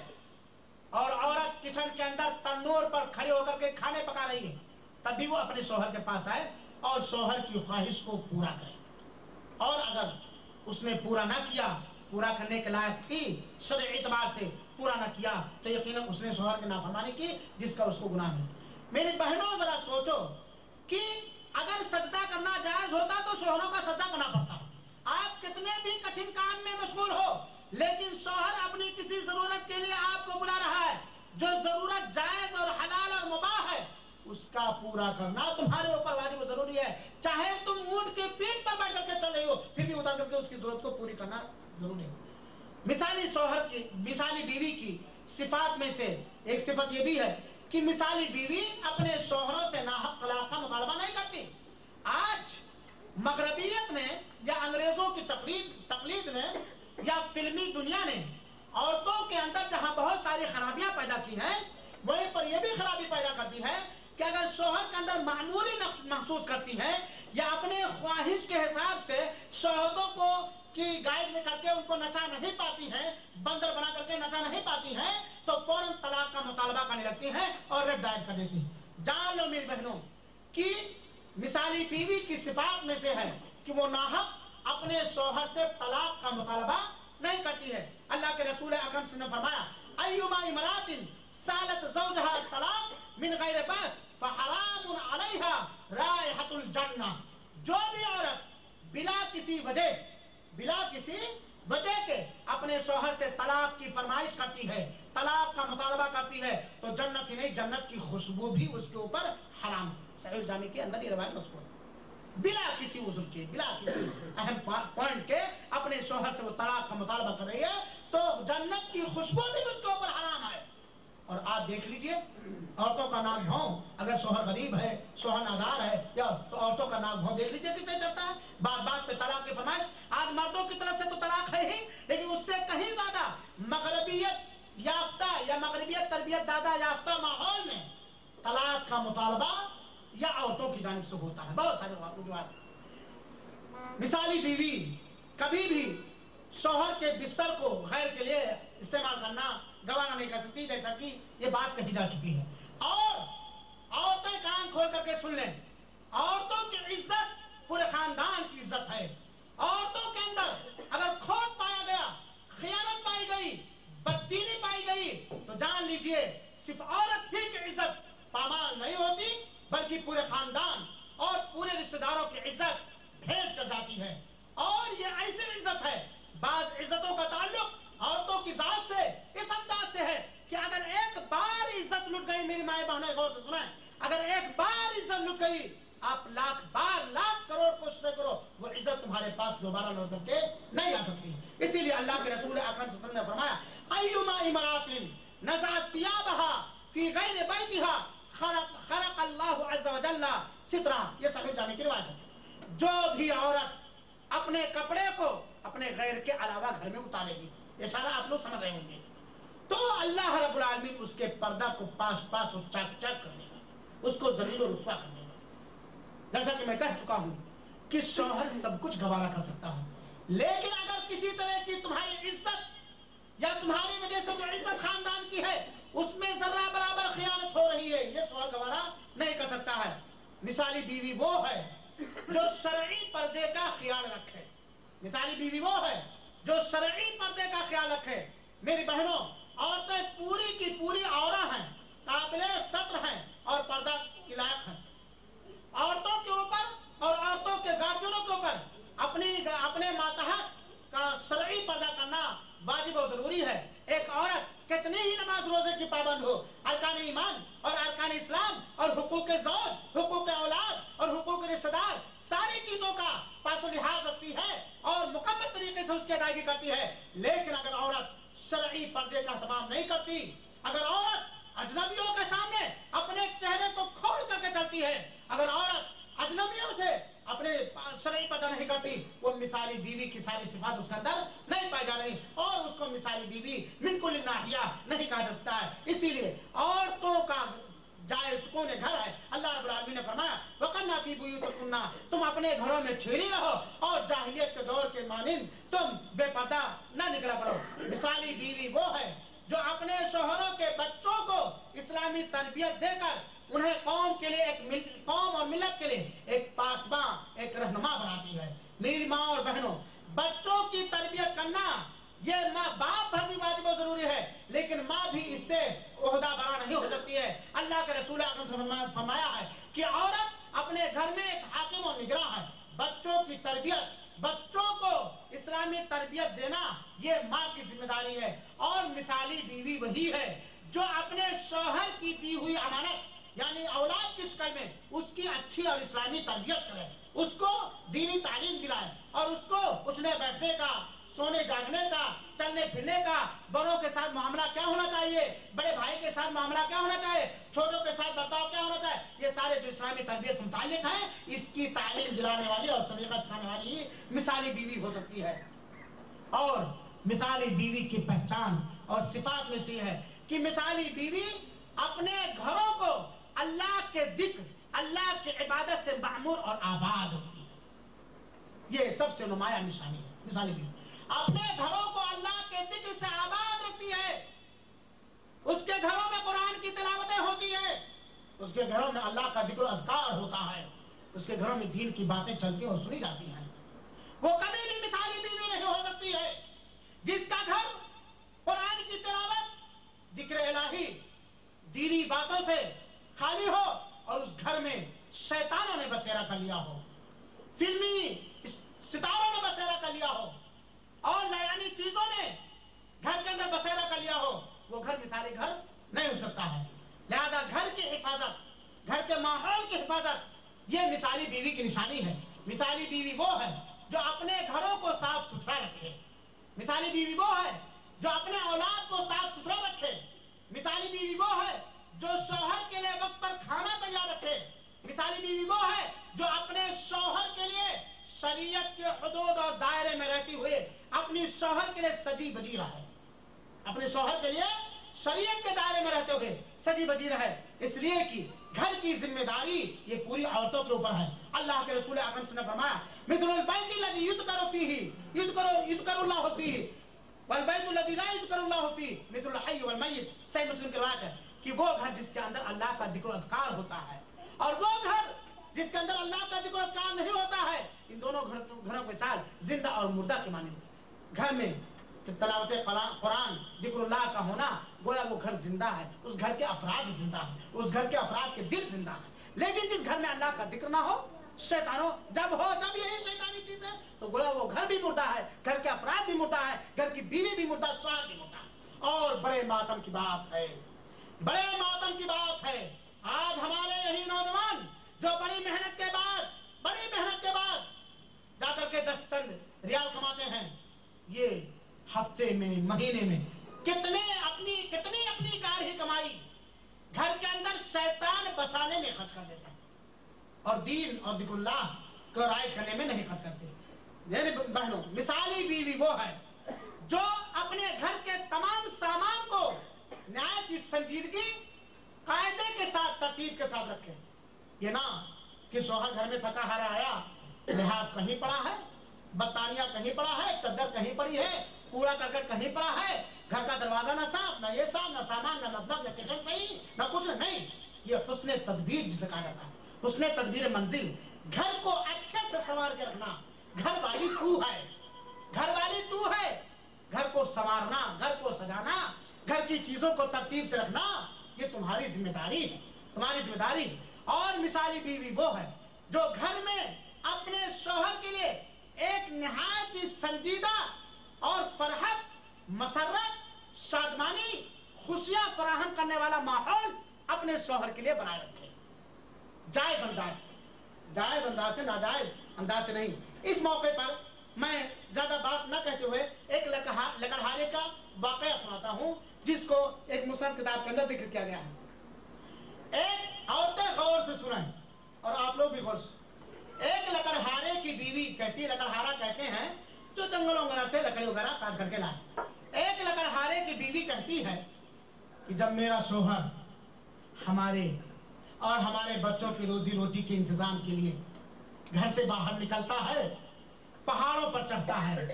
اور عورت کچن کے اندر تنور پر کھڑے ہو کر کے کھانے پکا رہی ہے، تب بھی وہ اپنے شوہر کے پاس آئے اور شوہر کی خواہش کو پورا کرے. اور اگر اس نے پورا نہ کیا، پورا کرنے کے لائق تھی شرعی اعتبار سے پورا نہ کیا، تو یقیناً اس نے شوہر کی نافرمانی کی جس کا اس کو گناہ نہیں. میری بہنوں ذرا سوچو کہ اگر سجدہ کرنا جائز ہوتا تو شوہروں کا سجدہ کرنا پڑتا. آپ کتنے بھی کٹھن کام میں مشغول ہو، لیکن شوہر اپنی کسی ضرورت کے لیے آپ کو بلا رہا ہے، جو ضرورت جائز اور حلال اور مباح ہے، اس کا پورا کرنا تمہارے اوپر واجب و ضروری ہے. چاہے تم اونٹ کے پیٹھ پر بیٹھ کر کے چل رہی ہو، پھر بھی اتر کر کے اس کی ضرورت کو پوری کرنا ضروری ہے. مثالی شوہر کی، مثالی بیوی کی صفات میں سے ایک صفت یہ بھی ہے کہ مثالی بیوی اپنے شوہروں سے ناحق طلاق کا مطالبہ نہیں کرتی. آج مغربیت نے یا انگریزوں کی تقلید نے یا فلمی دنیا نے عورتوں کے اندر جہاں بہت ساری خرابیاں پیدا کی ہیں، وہیں پر یہ بھی خرابی پیدا کرتی ہے کہ اگر شوہر کے اندر معمولی نقص محسوس کرتی ہے یا اپنے خواہش کے حساب سے شوہروں کو کی گائیڈ میں کر کے ان کو نچا نہیں پاتی ہے، بندر بنا کر کے نچا نہیں پاتی ہے، تو فوراً طلاق کا مطالبہ کرنے لگتی ہیں اور رد دائر کر دیتی ہیں. جان لو میری بہنوں کہ مثالی بیوی کی صفات میں سے ہے کہ وہ ناحق اپنے شوہر سے طلاق کا مطالبہ نہیں کرتی ہے. اللہ کے رسول اکرم صلی اللہ علیہ وسلم نے فرمایا ایما امرأۃ سالت زوجها الطلاق من غیر بأس فحرام علیها رائحۃ الجنہ. جو بھی عورت بلا کسی وجہ کے اپنے شوہر سے طلاق کی فرمائش کرتی ہے، طلاق کا مطالبہ کرتی ہے، تو جنت ہی نہیں جنت کی خوشبو بھی اس کے اوپر حرام. صحیح الجامع کے اندر یہ روایت مذکور ہے. بلا کسی عذر کے، بلا کسی اہم پوائنٹ کے اپنے شوہر سے وہ طلاق کا مطالبہ کر رہی ہے تو جنت کی خوشبو بھی اس کے اوپر حرام ہے. اور آپ دیکھ لیجئے عورتوں کا ناک بھون، اگر شوہر غریب ہے، شوہر نادار ہے، یا تو عورتوں کا ناک بھون دیکھ لیجئے کتنے چلتا ہے. بات بات پہ طلاق کی فرمائش. آج مردوں کی طرف سے تو طلاق ہے ہی، لیکن اس سے کہیں زیادہ مغربیت یافتہ یا مغربیت تربیت دادا یافتہ ماحول میں طلاق کا مطالبہ یا عورتوں کی جانب سے ہوتا ہے. بہت سارے وجوہات. مثالی بیوی کبھی بھی شوہر کے بستر کو غیر کے لیے استعمال کرنا گوارا نہیں کر سکتی، جیسا کہ یہ بات کہی جا چکی ہے. اور عورتیں کان کھول کر کے سن لیں، عورتوں کی عزت پورے خاندان کی عزت ہے. عورتوں کے اندر اگر کھوٹ پایا گیا، خیانت پائی گئی، بددینی پائی گئی، تو جان لیجئے صرف عورت ہی کی عزت پامال نہیں ہوتی، بلکہ پورے خاندان اور پورے رشتہ داروں کی عزت بھیٹ کر جاتی ہے. اور یہ ایسی عزت ہے، بعض عزتوں کا تعلق عورتوں کی ذات سے اس انداز سے ہے کہ اگر ایک بار عزت لٹ گئی، میری مائیں بہنیں غور سے سنیں، اگر ایک بار عزت لٹ گئی، آپ لاکھ بار لاکھ کروڑ کوششیں کرو وہ عزت تمہارے پاس دوبارہ لوٹ کر کے نہیں آ سکتی. اسی لیے اللہ کے رسول اکرم صلی اللہ علیہ وسلم نے فرمایا ایما امرات نزعت ثيابها فی غیر بیتها خرق اللہ عز وجل سترہ. یہ صحیح جامع کی روایت ہے. جو بھی عورت اپنے کپڑے کو اپنے غیر کے علاوہ گھر میں اتارے گی، یہ سارا آپ لوگ سمجھ رہے ہوں گے، تو اللہ رب العالمین اس کے پردہ کو پاس پاس اور چاک چاک کر دے گا، اس کو ذلیل و رسوا کر دے گا. جیسا کہ میں کہہ چکا ہوں کہ شوہر سب کچھ گوارا کر سکتا ہے، لیکن اگر کسی طرح کی تمہاری عزت یا تمہاری وجہ سے جو عزت خاندان کی ہے اس میں ذرہ برابر خیانت ہو رہی ہے، یہ شوہر گوارا نہیں کر سکتا ہے. مثالی بیوی وہ ہے جو شرعی پردے کا خیال رکھے. مثالی بیوی وہ ہے جو شرعی پردے کا خیال رکھے. میری بہنوں، عورتیں پوری کی پوری عورت ہیں، قابل ستر ہیں اور پردہ کی لائق ہیں. عورتوں کے اوپر اور عورتوں کے گارجنوں کے اوپر اپنے ماتحت کا شرعی پردہ کرنا واجب و ضروری ہے. ایک عورت کتنی ہی نماز روزے کی پابند ہو، ارکان ایمان اور ارکان اسلام اور حقوق زوج، حقوق اولاد اور حقوق رشتہ دار، ساری چیزوں کا پاس و لحاظ رکھتی ہے اور مکمل طریقے سے اس کی ادائیگی کرتی ہے. لیکن اگر عورت شرعی پردے کا اہتمام نہیں کرتی، اگر عورت اجنبیوں کے سامنے اپنے چہرے کو کھول کر کے چلتی ہے، اگر عورت اجنبیوں سے اپنے شرعی پردہ نہیں کرتی، وہ مثالی بیوی کی ساری صفات اس کے اندر نہیں پائی جا رہی اور اس کو مثالی بیوی من کل ناحیہ نہیں کہا جاتا ہے. اسی لیے عورتوں کا جائے سکون گھر ہے. اللہ رب العالمین نے فرمایا وَقَرْنَا فِي بُيُوتِكُنَّ، تم اپنے گھروں میں چھیڑی رہو اور جاہلیت کے دور کے مانند تم بے پردہ نہ نکلا کرو. مثالی بیوی وہ ہے جو اپنے شوہروں کے بچوں کو اسلامی تربیت دے کر انہیں قوم کے لیے قوم اور ملت کے لیے ایک پاسباں، ایک رہنما بناتی ہے. میری ماں اور بہنوں، بچوں کی تربیت کرنا یہ ماں باپ پر بھی واجب و ضروری ہے، لیکن ماں بھی اس سے عہدہ برا نہیں ہو سکتی ہے. اللہ کے رسول اکرم صلی اللہ علیہ وسلم نے فرمایا ہے کہ عورت اپنے گھر میں ایک حاکم اور نگراں ہے. بچوں کی تربیت، بچوں کو اسلامی تربیت دینا یہ ماں کی ذمہ داری ہے. اور مثالی بیوی وہی ہے جو اپنے شوہر کی دی ہوئی امانت یعنی اولاد کی شکل میں اس کی اچھی اور اسلامی تربیت کرے، اس کو دینی تعلیم دلائے اور اس کو اٹھنے بیٹھنے کا، سونے جاگنے کا، چلنے پھرنے کا، بڑوں کے ساتھ معاملہ کیا ہونا چاہیے، بڑے بھائی کے ساتھ معاملہ کیا ہونا چاہیے، چھوٹوں کے ساتھ برتاؤ کیا ہونا چاہیے، یہ سارے جو اسلامی تربیت سے متعلق ہیں اس کی تعلیم دلانے والی اور طریقہ سکھانے والی ہی مثالی بیوی ہو سکتی ہے. اور مثالی بیوی کی پہچان اور صفات میں سے یہ ہے کہ مثالی بیوی اپنے گھروں کو اللہ کے ذکر، اللہ کی عبادت سے معمور اور آباد ہوتی ہے. یہ سب سے نمایاں نشانی ہے. مثالی بیوی اپنے گھروں کو اللہ کے ذکر سے آباد رکھتی ہے. اس کے گھروں میں قرآن کی تلاوتیں ہوتی ہیں، اس کے گھروں میں اللہ کا ذکر و اذکار ہوتا ہے، اس کے گھروں میں دین کی باتیں چلتی اور سنی جاتی ہیں. وہ کبھی بھی مثالی بیوی نہیں ہو سکتی ہے جس کا گھر قرآن کی تلاوت، ذکر الہی، دینی باتوں سے خالی ہو اور اس گھر میں شیطانوں نے بسیرا کر لیا ہو، فلمی ستاروں نے بسیرا کر لیا ہو اور لیانی چیزوں نے گھر کے اندر بسیرا کر لیا ہو. وہ گھر مثالی گھر نہیں ہو سکتا ہے. لہذا گھر کی حفاظت، گھر کے ماحول کی حفاظت یہ مثالی بیوی کی نشانی ہے. مثالی بیوی وہ ہے جو اپنے گھروں کو صاف ستھرا رکھے. مثالی بیوی وہ ہے جو اپنے اولاد کو صاف ستھرا رکھے. مثالی بیوی وہ ہے جو شوہر کے لیے وقت پر کھانا تیار رکھے. مثالی بیوی وہ ہے جو اپنے شوہر کے لیے شریعت کے حدود اور دائرے میں رہتی ہوئے اپنی شوہر کے لیے سجی بجی رہے. اپنے شوہر کے لیے شریعت کے دائرے میں رہتے ہوئے سجی بجی رہے. اس لیے کہ گھر کی ذمہ داری یہ پوری عورتوں کے اوپر ہے. اللہ کے رسول اکرم صلی اللہ علیہ وسلم نے فرمایا مثل البیت الذی یذکر فیہ یذکر اللہ فیہ والبیت الذی لا یذکر اللہ فیہ مثل الحی والمیت. صحیح مسلم کی روایت ہے کہ وہ گھر جس کے اندر اللہ کا ذکر و اذکار ہوتا ہے اور وہ گھر جس کے اندر اللہ کا ذکر و اذکار نہیں ہوتا ہے، ان دونوں گھروں کے ساتھ زندہ اور مردہ کے معنی. گھر میں تلاوت قرآن، ذکر اللہ کا ہونا گویا وہ گھر زندہ ہے، اس گھر کے افراد زندہ ہیں، اس گھر کے افراد کے دل زندہ ہیں. لیکن جس گھر میں اللہ کا ذکر نہ ہو، شیطانوں جب یہی شیطانی چیز ہے تو گویا وہ گھر بھی مردہ ہے، گھر کے افراد بھی مردہ ہے، گھر کی بیوی بھی مردہ، شوہر بھی مردہ ہے. اور بڑے ماتم کی بات ہے، بڑے ماتم کی بات ہے آج ہمارے یہی نوجوان جو بڑی محنت کے بعد جا کر کے ये हफ्ते में, महीने में कितनी अपनी गाढ़ी कमाई घर के अंदर शैतान बसाने में खर्च कर देते हैं और दीन और दिकुल्लाह को राइज करने में नहीं खर्च करते। मेरे बहनों, मिसाली बीवी वो है जो अपने घर के तमाम सामान को न्याय की संजीदगी, कायदे के साथ, तरतीब के साथ रखे। ये ना कि शौहर घर में थका हारा आया, लिहाज कहीं पड़ा है, बत्तानिया कहीं पड़ा है, चद्दर कहीं पड़ी है, कूड़ा करकट कहीं पड़ा है, घर का दरवाजा ना साफ, ना ये साफ, ना सामान, ना मतलब, ना किचन सही, ना कुछ नहीं। ये हुस्ने तदबीर जिसे कहा जाता है, हुस्ने तदबीर मंजिल। घर को अच्छे से संवार के रखना। घर वाली तू है, घर वाली तू है। घर को संवारना, घर को सजाना, घर की चीजों को तरतीब से रखना, ये तुम्हारी जिम्मेदारी है, तुम्हारी जिम्मेदारी। और मिसाली बीवी वो है जो घर में अपने शौहर के लिए एक निहायत ही संजीदा और फरहत, मसरत, शादमानी, खुशियां फराहम करने वाला माहौल अपने शौहर के लिए बनाए रखे, जायज अंदाज से, जायज अंदाज से, नाजायज अंदाज से नहीं। इस मौके पर मैं ज्यादा बात न कहते हुए एक लकड़हारे का वाकया सुनाता हूं जिसको एक मुस्लिम किताब के अंदर जिक्र किया गया है। एक औरतें गौर से सुनें और आप लोग भी गौर से। एक लकड़हारे की बीवी कहती है, लकड़हारा कहते हैं जो जंगलों वगैरह से लकड़ी वगैरह काट करके लाए। एक लकड़हारे की बीवी कहती है कि जब मेरा शौहर हमारे और हमारे बच्चों की रोजी रोटी के इंतजाम के लिए घर से बाहर निकलता है, पहाड़ों पर चढ़ता है,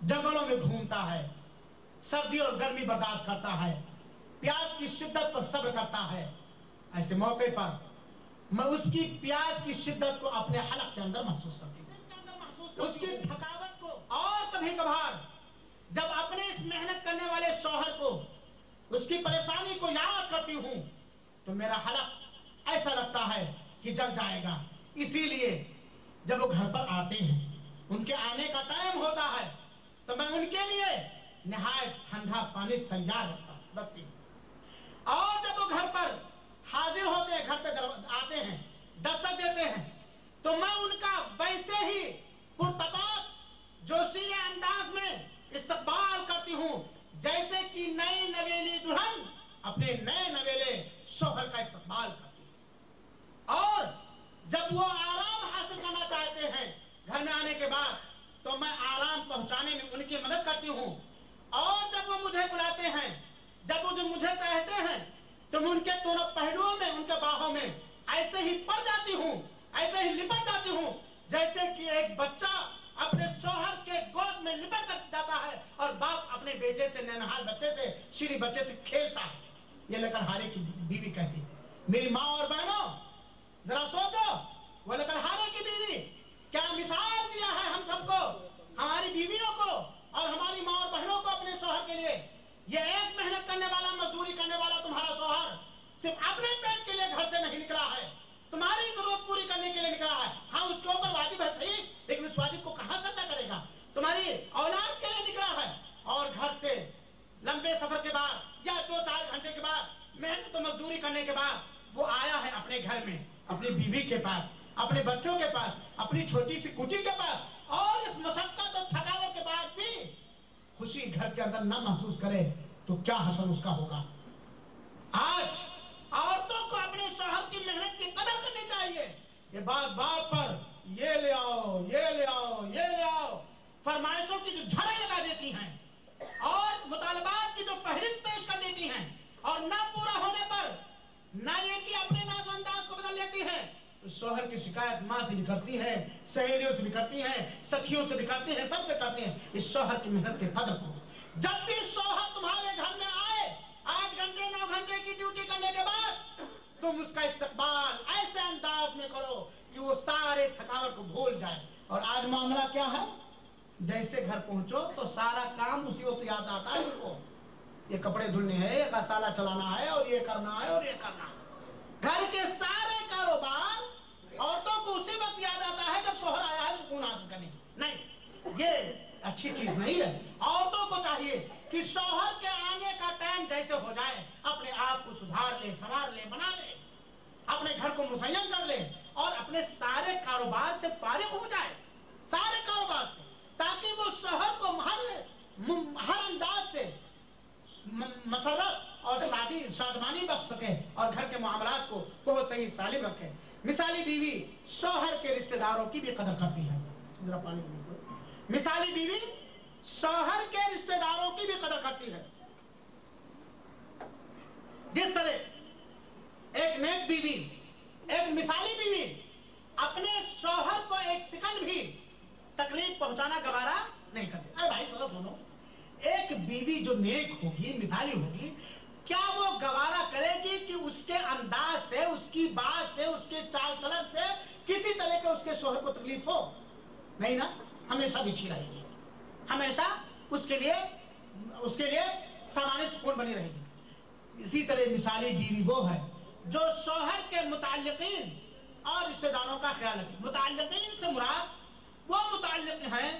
जंगलों में घूमता है, सर्दी और गर्मी बर्दाश्त करता है, प्यास की शिद्दत पर सब्र करता है, ऐसे मौके पर मैं उसकी प्यास की शिद्दत को अपने हलक के अंदर महसूस करती हूँ, उसकी थकावट को। और कभी कभार जब अपने इस मेहनत करने वाले शौहर को, उसकी परेशानी को याद करती हूँ तो मेरा हलक ऐसा लगता है कि जल जाएगा। इसीलिए जब वो घर पर आते हैं, उनके आने का टाइम होता है, तो मैं उनके लिए निहायत ठंडा पानी तैयार रखती हूँ। और जब वो घर पर हाजिर होते हैं, घर पे आते हैं, दस्तक देते हैं, तो मैं उनका वैसे ही पुरतबाक, जोशीले अंदाज में इस्तकबाल करती हूँ जैसे कि नई नवेली दुल्हन अपने नए नवेले शौहर का इस्तकबाल करती है। और जब वो आराम हासिल करना चाहते हैं घर में आने के बाद, तो मैं आराम पहुंचाने में उनकी मदद करती हूं। और जब वो मुझे बुलाते हैं, जब वो मुझे चाहते हैं, तो मैं उनके दोनों पहलुओं में, उनके बाहों में ऐसे ही पड़ जाती हूं, ऐसे ही लिपट जाती हूं जैसे कि एक बच्चा अपने शौहर के गोद में लिपट कर जाता है और बाप अपने बेटे से, नन्हाल बच्चे से, शीरी बच्चे से खेलता है। ये लकड़हारे की बीवी कहती है। मेरी माँ और बहनों, जरा सोचो, वो लकड़हारे की बीवी क्या मिसाल दिया है हम सबको, हमारी बीवियों को और हमारी माँ और बहनों को अपने शौहर के लिए। ये एक मेहनत करने वाला, मजदूरी करने वाला तुम्हारा शौहर सिर्फ अपने पेट के लिए घर से नहीं निकला है, तुम्हारी जरूरत पूरी करने के लिए निकला है। हाँ, उसके ऊपर वाजिब है सही, लेकिन उस वाजिब को कहां खर्चा करेगा? तुम्हारी औलाद के लिए निकला है। और घर से लंबे सफर के बाद या 2-4 घंटे के बाद, मेहनत तो मजदूरी करने के बाद वो आया है अपने घर में, अपनी बीवी के पास, अपने बच्चों के पास, अपनी छोटी सी कुटी के पास। और इस मशक्कत और थकावट के बाद भी खुशी घर के अंदर न महसूस करे तो क्या हसन उसका होगा। आज औरतों को अपने शौहर की मेहनत की कदर करनी चाहिए। ये बात बात पर ये ले आओ, ये ले आओ, ये ले आओ, फरमाइशों की जो झड़ें लगा देती हैं और मुतालबात की जो फहरिस्त पेश कर देती हैं, और ना पूरा होने पर ना ये कि अपने नाज़ अंदाज को बदल लेती हैं, तो शौहर की शिकायत माँ से भी करती है, सहेलियों से भी करती है, सखियों से भी करती है, सबसे करती है। इस शौहर की मेहनत के कदर को। जब भी शौहर तुम्हारे घर में आए 8 घंटे 9 घंटे की ड्यूटी करने के बाद, तुम उसका इस्तकबाल ऐसे अंदाज में करो कि वो सारे थकावट को भूल जाए। और आज मामला क्या है, जैसे घर पहुंचो तो सारा काम उसी वक्त याद आता है उनको। ये कपड़े धुलने हैं, ये गसाला चलाना है, और ये करना है, और ये करना है। घर के सारे कारोबार औरतों को उसी वक्त याद आता है जब शौहर आया है सुकून हासिल करने। नहीं, ये अच्छी चीज नहीं है। औरतों को चाहिए कि शौहर के आने का टाइम जैसे हो जाए, अपने आप को सुधार ले, संवार ले, बना ले, अपने घर को मुसय्यन कर ले और अपने सारे कारोबार से फारिग हो जाए, सारे कारोबार से। تاکہ وہ شوہر کو ہر انداز سے مسرت اور شادمانی بخش سکے اور گھر کے معاملات کو بہت صحیح سالم رکھے۔ مثالی بیوی شوہر کے رشتہ داروں کی بھی قدر کرتی ہے۔ مثالی بیوی شوہر کے رشتہ داروں کی بھی قدر کرتی ہے۔ جس طرح ایک نیک بیوی، ایک مثالی بیوی اپنے شوہر کو ایک سیکنڈ بھی تکلیف پہنچانا گوارا نہیں کرتی۔ ارے بھائی سنو، ایک بیوی جو نیک ہوگی، مثالی ہوگی، کیا وہ گوارا کرے گی کہ اس کے انداز سے، اس کی بات سے، اس کے چال چلن سے کسی طرح کے اس کے شوہر کو تکلیف ہو؟ نہیں نا، ہمیشہ بچھی رہے گی، ہمیشہ اس کے لیے سامان سکون بنی رہے گی۔ اسی طرح مثالی بیوی وہ ہے جو شوہر کے متعلقین اور رشتہ داروں کا خیال رکھے۔ متعلقین سے مراد وہ متعلق ہیں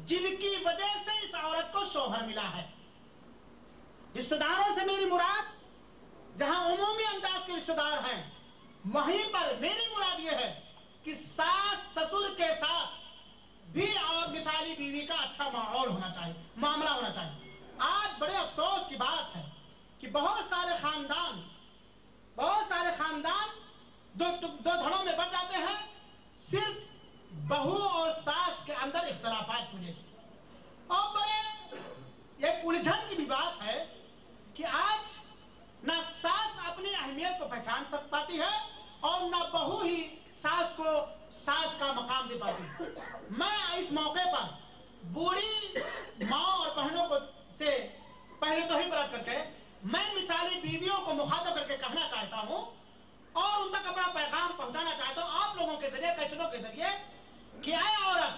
جن کی وجہ سے اس عورت کو شوہر ملا ہے۔ رشتہ داروں سے میری مراد جہاں عمومی انداز کے رشتہ دار ہیں، وہیں پر میری مراد یہ ہے کہ ساس سسر کے ساتھ بھی اور مثالی بیوی کا اچھا ماحول ہونا چاہیے، معاملہ ہونا چاہیے۔ آج بڑے افسوس کی بات ہے کہ بہت سارے خاندان دو دھڑوں میں بٹ جاتے ہیں صرف بہو اور ساس کے اندر اختلافات کی وجہ سے۔ اور بڑے ایک الجھن کی بھی بات ہے کہ آج نہ ساس اپنی اہمیت کو پہچان پاتی ہے اور نہ بہو ہی ساس کو ساس کا مقام دے پاتی ہے۔ میں اس موقع پر بوڑھی ماں اور بہنوں کو سے پہلے تو ہی برات کر کے میں مثالی بیویوں کو مخاطب کر کے کہنا چاہتا ہوں اور ان تک اپنا پیغام پہنچانا چاہتا ہوں آپ لوگوں کے ذریعے، کیسٹوں کے ذریعے، کہ اے عورت،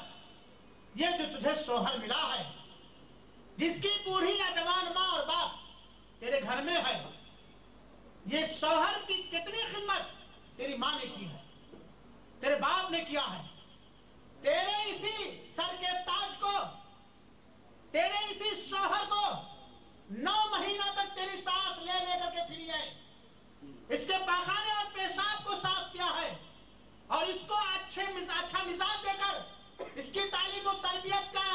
یہ جو تجھے شوہر ملا ہے، جس کی بوڑھی یا جوان ماں اور باپ تیرے گھر میں ہے، یہ شوہر کی کتنی خدمت تیری ماں نے کی ہے، تیرے باپ نے کیا ہے۔ تیرے اسی سر کے تاج کو، تیرے اسی شوہر کو 9 مہینہ تک تیری سانس لے کر کے پھری ہے، اس کے پاخانے اور پیشاب کو صاف کیا ہے اور اس کو اچھا مزاج دے کر، اس کی تعلیم و تربیت کا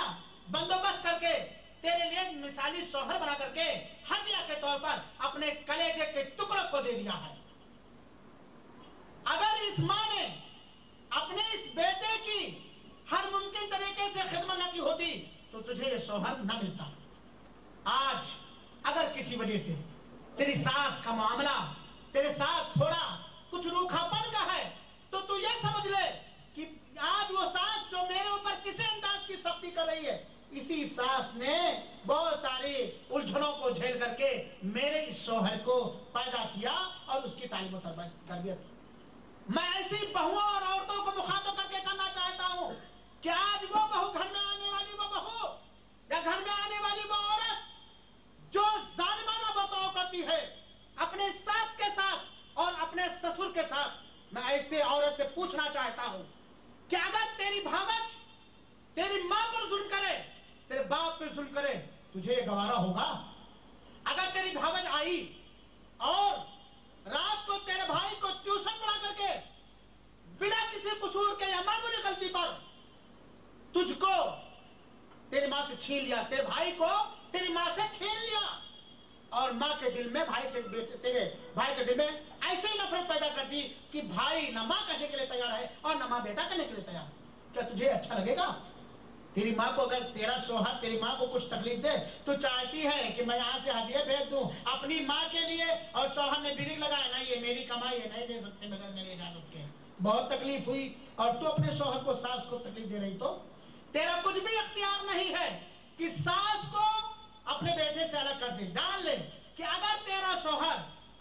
بندوبست کر کے تیرے لیے مثالی شوہر بنا کر کے ہدیہ کے طور پر اپنے کلیجے کے ٹکڑوں کو دے دیا ہے۔ اگر اس ماں نے اپنے اس بیٹے کی ہر ممکن طریقے سے خدمت نہ کی ہوتی تو تجھے یہ شوہر نہ ملتا۔ آج اگر کسی وجہ سے تیری ساس کا معاملہ تیرے ساتھ تھوڑا کچھ روکھا پن کا ہے تو تو یہ سمجھ لے کہ آج وہ ساس جو میرے اوپر کسی انداز کی سختی کر رہی ہے، اسی ساس نے بہت ساری الجھنوں کو جھیل کر کے میرے اس شوہر کو پیدا کیا اور اس کی تعلیم و تربیت کی۔ میں ایسی بہوؤں اور عورتوں کو مخاطب کر کے کہنا چاہتا ہوں کہ آج وہ بہو، گھر میں آنے والی وہ بہو یا گھر میں آنے والی وہ عورت جو ظالمانہ برتاؤ کرتی ہے اپنے ساس کے ساتھ اور اپنے سسر کے ساتھ، میں ایسے عورت سے پوچھنا چاہتا ہوں کہ اگر تیری بھاوج تیری ماں پر ظلم کرے، تیرے باپ پہ ظلم کرے، تجھے یہ گوارا ہوگا؟ اگر تیری بھاوج آئی اور رات کو تیرے بھائی کو ٹیوشن پڑھا کر کے بنا کسی قصور کے یا معمولی غلطی پر تجھ کو تیری ماں سے چھین لیا، تیرے بھائی کو تیری ماں سے چھین لیا، اور ماں کے دل میں تیرے بھائی کے دل میں ایسے ہی نفرت پیدا کر دی کہ بھائی نہ ماں کہنے کے لیے تیار ہے اور نہ ماں بیٹا کہنے کے لیے تیار ہے، کیا تجھے اچھا لگے گا؟ تیری ماں کو اگر تیرا شوہر تیری ماں کو کچھ تکلیف دے تو چاہتی ہے کہ میں یہاں سے ہدیے بھیج دوں اپنی ماں کے لیے، اور شوہر نے بریک لگایا، نہیں یہ میری کمائی ہے، نہیں دے سکتے مگر میری اجازت کے، بہت تکلیف ہوئی اور تو اپنے شوہر کو، ساس کو تکلیف دے رہی، تو تیرا کچھ بھی اختیار نہیں ہے کہ ساس کو اپنے بیٹے سے الگ کر دے۔ جان لے کہ اگر تیرا شوہر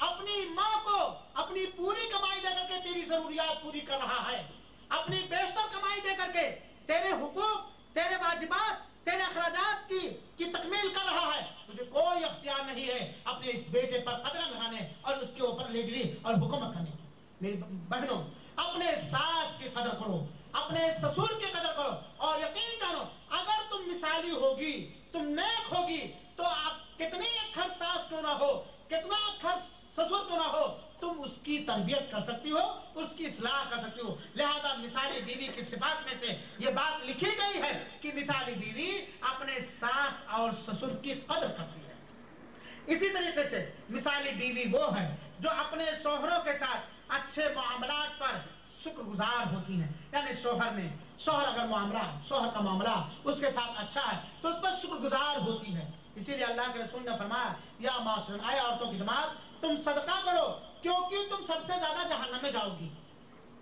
اپنی ماں کو اپنی پوری کمائی دے کر کے تیری ضروریات پوری کر رہا ہے، اپنی بیشتر کمائی دے کر کے تیرے حقوق، تیرے واجبات، تیرے اخراجات کی تکمیل کر رہا ہے، تجھے کوئی اختیار نہیں ہے اپنے اس بیٹے پر قدغن لگانے اور اس کے اوپر لیڈری اور حکومت کرنے کی۔ میری بہنوں، اپنے ساس کی قدر کرو، اپنے سسر کی قدر کرو، اور یقین جانو اگر تم مثالی ہوگی، تم نیک ہوگی، تو آپ کتنی اکھر ساس کیوں نہ ہو، کتنا اکھر ससुर तो ना हो, तुम उसकी तरबियत कर सकती हो, उसकी इस्लाह कर सकती हो। लिहाजा मिसाली बीवी की सिफात में से ये बात लिखी गई है कि मिसाली बीवी अपने सास और ससुर की कदर करती है। इसी तरीके से मिसाली बीवी वो है जो अपने शोहरों के साथ अच्छे मामलात पर शुक्रगुजार होती हैं। यानी शोहर अगर शोहर का मामला उसके साथ अच्छा है तो उस पर शुक्रगुजार होती है। इसीलिए अल्लाह के रसूल ने फरमाया, या माशरन, आए औरतों की जमात, तुम सदका करो क्योंकि तुम सबसे ज्यादा जहन्नम में जाओगी।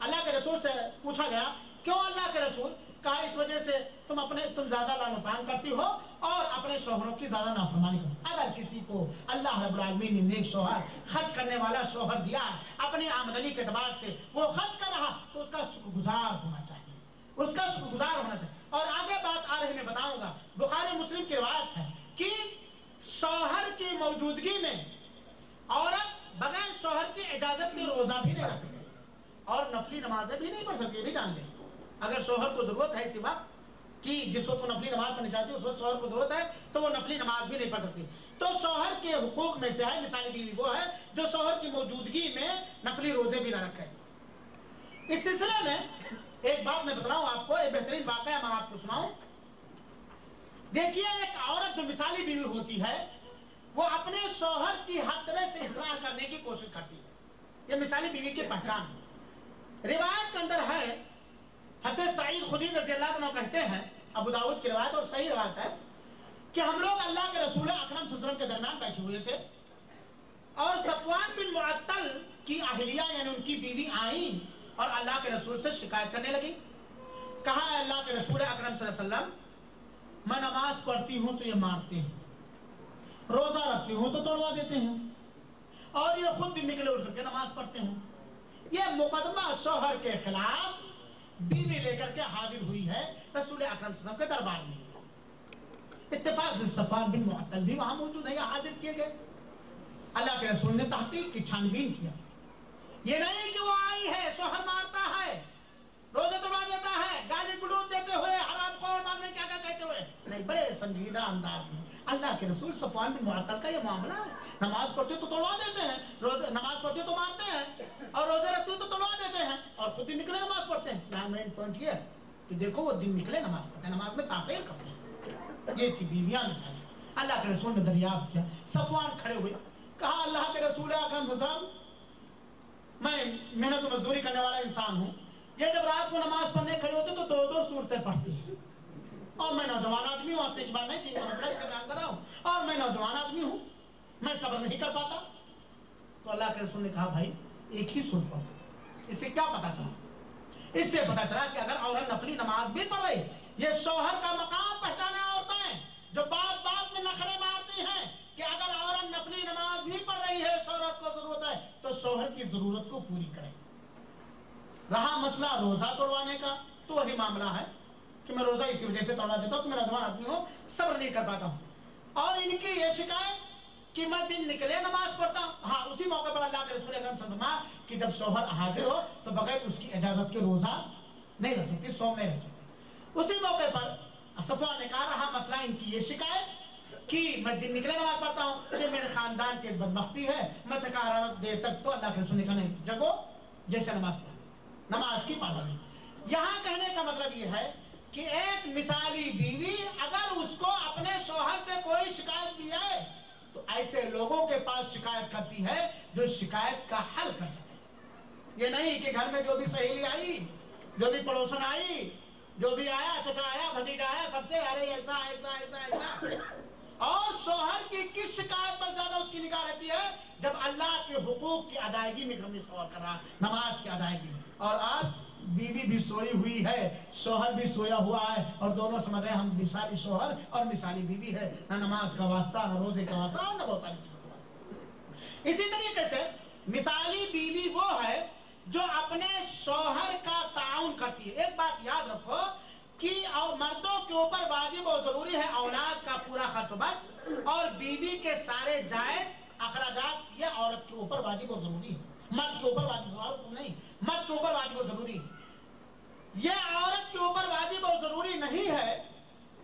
अल्लाह के रसूल से पूछा गया, क्यों अल्लाह के रसूल? कहा, इस वजह से तुम ज्यादा लानतान करती हो और अपने शोहरों की ज्यादा नाफरमानी करती। अगर किसी को अल्लाह रब्बुल आलमीन ने नेक शोहर, खर्च करने वाला शोहर दिया, अपनी आमदनी के एतबार से वो खर्च कर रहा, तो उसका शुक्रगुजार होना चाहिए, उसका शुक्रगुजार होना चाहिए। और आगे बात आ रही मैं बताऊंगा, बुखारी मुस्लिम की रिवायत है कि शोहर की मौजूदगी में औरत बगैर शोहर की इजाजत के रोजा भी नहीं रख सकती और नफली नमाजें भी नहीं पढ़ सकती। भी जान लें, अगर शोहर को जरूरत है इसी वक्त कि जिस वक्त नफली नमाज पढ़नी चाहती है उस वक्त शोहर को जरूरत है तो वो नफली नमाज भी नहीं पढ़ सकती। तो शोहर के हुकूक में से है मिसाली बीवी वो है जो शोहर की मौजूदगी में नफली रोजे भी न रखे। इस सिलसिले में एक बात मैं बताऊं आपको, एक बेहतरीन वाकया मैं आपको सुनाऊं। देखिए, एक औरत जो मिसाली बीवी होती है वो अपने शोहर की हर तरह से इस्लाह करने की कोशिश करती है। ये मिसाली बीवी की पहचान है। रिवायत के अंदर है, हज़रत सईद खुदरी रज़ियल्लाहु अन्हु कहते हैं, अबू दाऊद की रिवायत और सही रिवायत है, कि हम लोग अल्लाह के रसूल अकरम सल्लल्लाहु अलैहि वसल्लम के दरमियान बैठे हुए थे और सफवान बिन मुअत्तल की अहलिया यानी उनकी बीवी आई और अल्लाह के रसूल से शिकायत करने लगी। कहा, अल्लाह के रसूल अकरम सल्लल्लाहु अलैहि वसल्लम, मैं नमाज पढ़ती हूं तो ये मारते हैं, रोजा रखती हूं तो तोड़वा देते हैं और ये खुद दिन निकले उठ करके नमाज पढ़ते हैं। ये मुकदमा शोहर के खिलाफ बीवी लेकर के हाजिर हुई है रसूल अकरम सल्लल्लाहु अलैहि वसल्लम के दरबार में। इत्तेफाक से सफवान बिन मुअत्तल भी वहां मौजूद है या हाजिर किए गए। अल्लाह के रसूल ने तहकीक की, छानबीन किया। ये नहीं कि वो आई है, शोहर मारता है, रोजे तोड़वा देता है, गाली गलौज देते हुए, हरामखोर मारने क्या क्या कहते हुए, नहीं, बड़े संजीदा अंदाज में अल्लाह के रसूल सफवान बिन मुअत्तल का ये मामला है। नमाज पढ़ते तो तोड़वा देते हैं, रोजे नमाज पढ़ते तो मारते हैं और रोजे रखते तो तोड़वा देते हैं और खुद दिन निकले नमाज पढ़ते हैं। यहाँ मेन पॉइंट ये है कि देखो वो दिन निकले नमाज पढ़ते हैं, नमाज में ताखीर करते हैं। ये थी बीवियां मिसाल। अल्लाह के रसूल ने दरियाफ्त किया। सफवान खड़े हुए, कहा, अल्लाह के रसूल अकरम सल्लल्लाहु, मैं मेहनत मजदूरी करने वाला इंसान हूँ, ये जब रात को नमाज पढ़ने खड़े होते तो दो दो सूरतें पढ़ती है और मैं नौजवान आदमी हूँ, आपसे एक बार नहीं, 3 मसला इसका बयान कर रहा हूँ, और मैं नौजवान आदमी हूँ, मैं सब्र नहीं कर पाता। तो अल्लाह के रसूल ने कहा, भाई एक ही सूरत पढ़ो। इससे क्या पता चला? इससे पता चला कि अगर औरत नफली नमाज भी पढ़ रही, ये शोहर का मकाम पहचाने औरतें जो बात बात में नखरे मारती हैं कि अगर औरत नफली नमाज भी पढ़ रही है, शोहर को जरूरत है तो शोहर की जरूरत को पूरी करे। रहा मसला रोजा तोड़वाने का, तो वही मामला है कि मैं रोजा इसी वजह से तोड़वा देता हूं कि मैं नौजवान आदमी हूं, सब्र नहीं कर पाता हूं। और इनकी ये शिकायत कि मैं दिन निकले नमाज पढ़ता हूं। हाँ, उसी मौके पर अल्लाह के रसूल अकरम सल्लल्लाहु अलैहि वसल्लम कि जब शोहर हाजिर हो तो बगैर उसकी इजाजत के रोजा नहीं रख सकती, सौम नहीं रख सकती। उसी मौके पर सफवान ने कहा, रहा मसला इनकी ये शिकायत कि मैं दिन निकले नमाज पढ़ता हूं, ये मेरे खानदान की बदबख्ती है, मैं थका देर तक। तो अल्लाह के रसूल ने कहा, नहीं, जगो, जैसे नमाज पढ़ो, नमाज की पाबंदी। यहां कहने का मतलब यह है कि एक मिसाली बीवी अगर उसको अपने शोहर से कोई शिकायत भी है तो ऐसे लोगों के पास शिकायत करती है जो शिकायत का हल कर सके। ये नहीं कि घर में जो भी सहेली आई, जो भी पड़ोसन आई, जो भी आया, चचा आया, भतीजा आया, सबसे अरे ऐसा ऐसा ऐसा ऐसा। और शोहर की किस शिकायत पर ज्यादा उसकी निगाह रहती है? जब अल्लाह के हुकूक की अदायगी में घर में सवाल कर रहा, नमाज की अदायगी में। और आज बीवी भी सोई हुई है, शोहर भी सोया हुआ है और दोनों समझ रहे हैं हम मिसाली शोहर और मिसाली बीवी है, ना नमाज का वास्ता, ना रोजे का वास्ता, ना बहुत सारी चीजों का वास्ता। इसी तरीके से मिसाली बीवी वो है जो अपने शोहर का ताउन करती है। एक बात याद रखो कि मर्दों के ऊपर वाजिब और जरूरी है औलाद का पूरा खर्च बर्च और बीवी के सारे जायज अखराजात, ये औरत के ऊपर वाजिब और जरूरी है। मर्द के ऊपर वाजिब नहीं, मर्द के ऊपर वाजिब और जरूरी है। ये औरत के ऊपर वाजिब और जरूरी नहीं है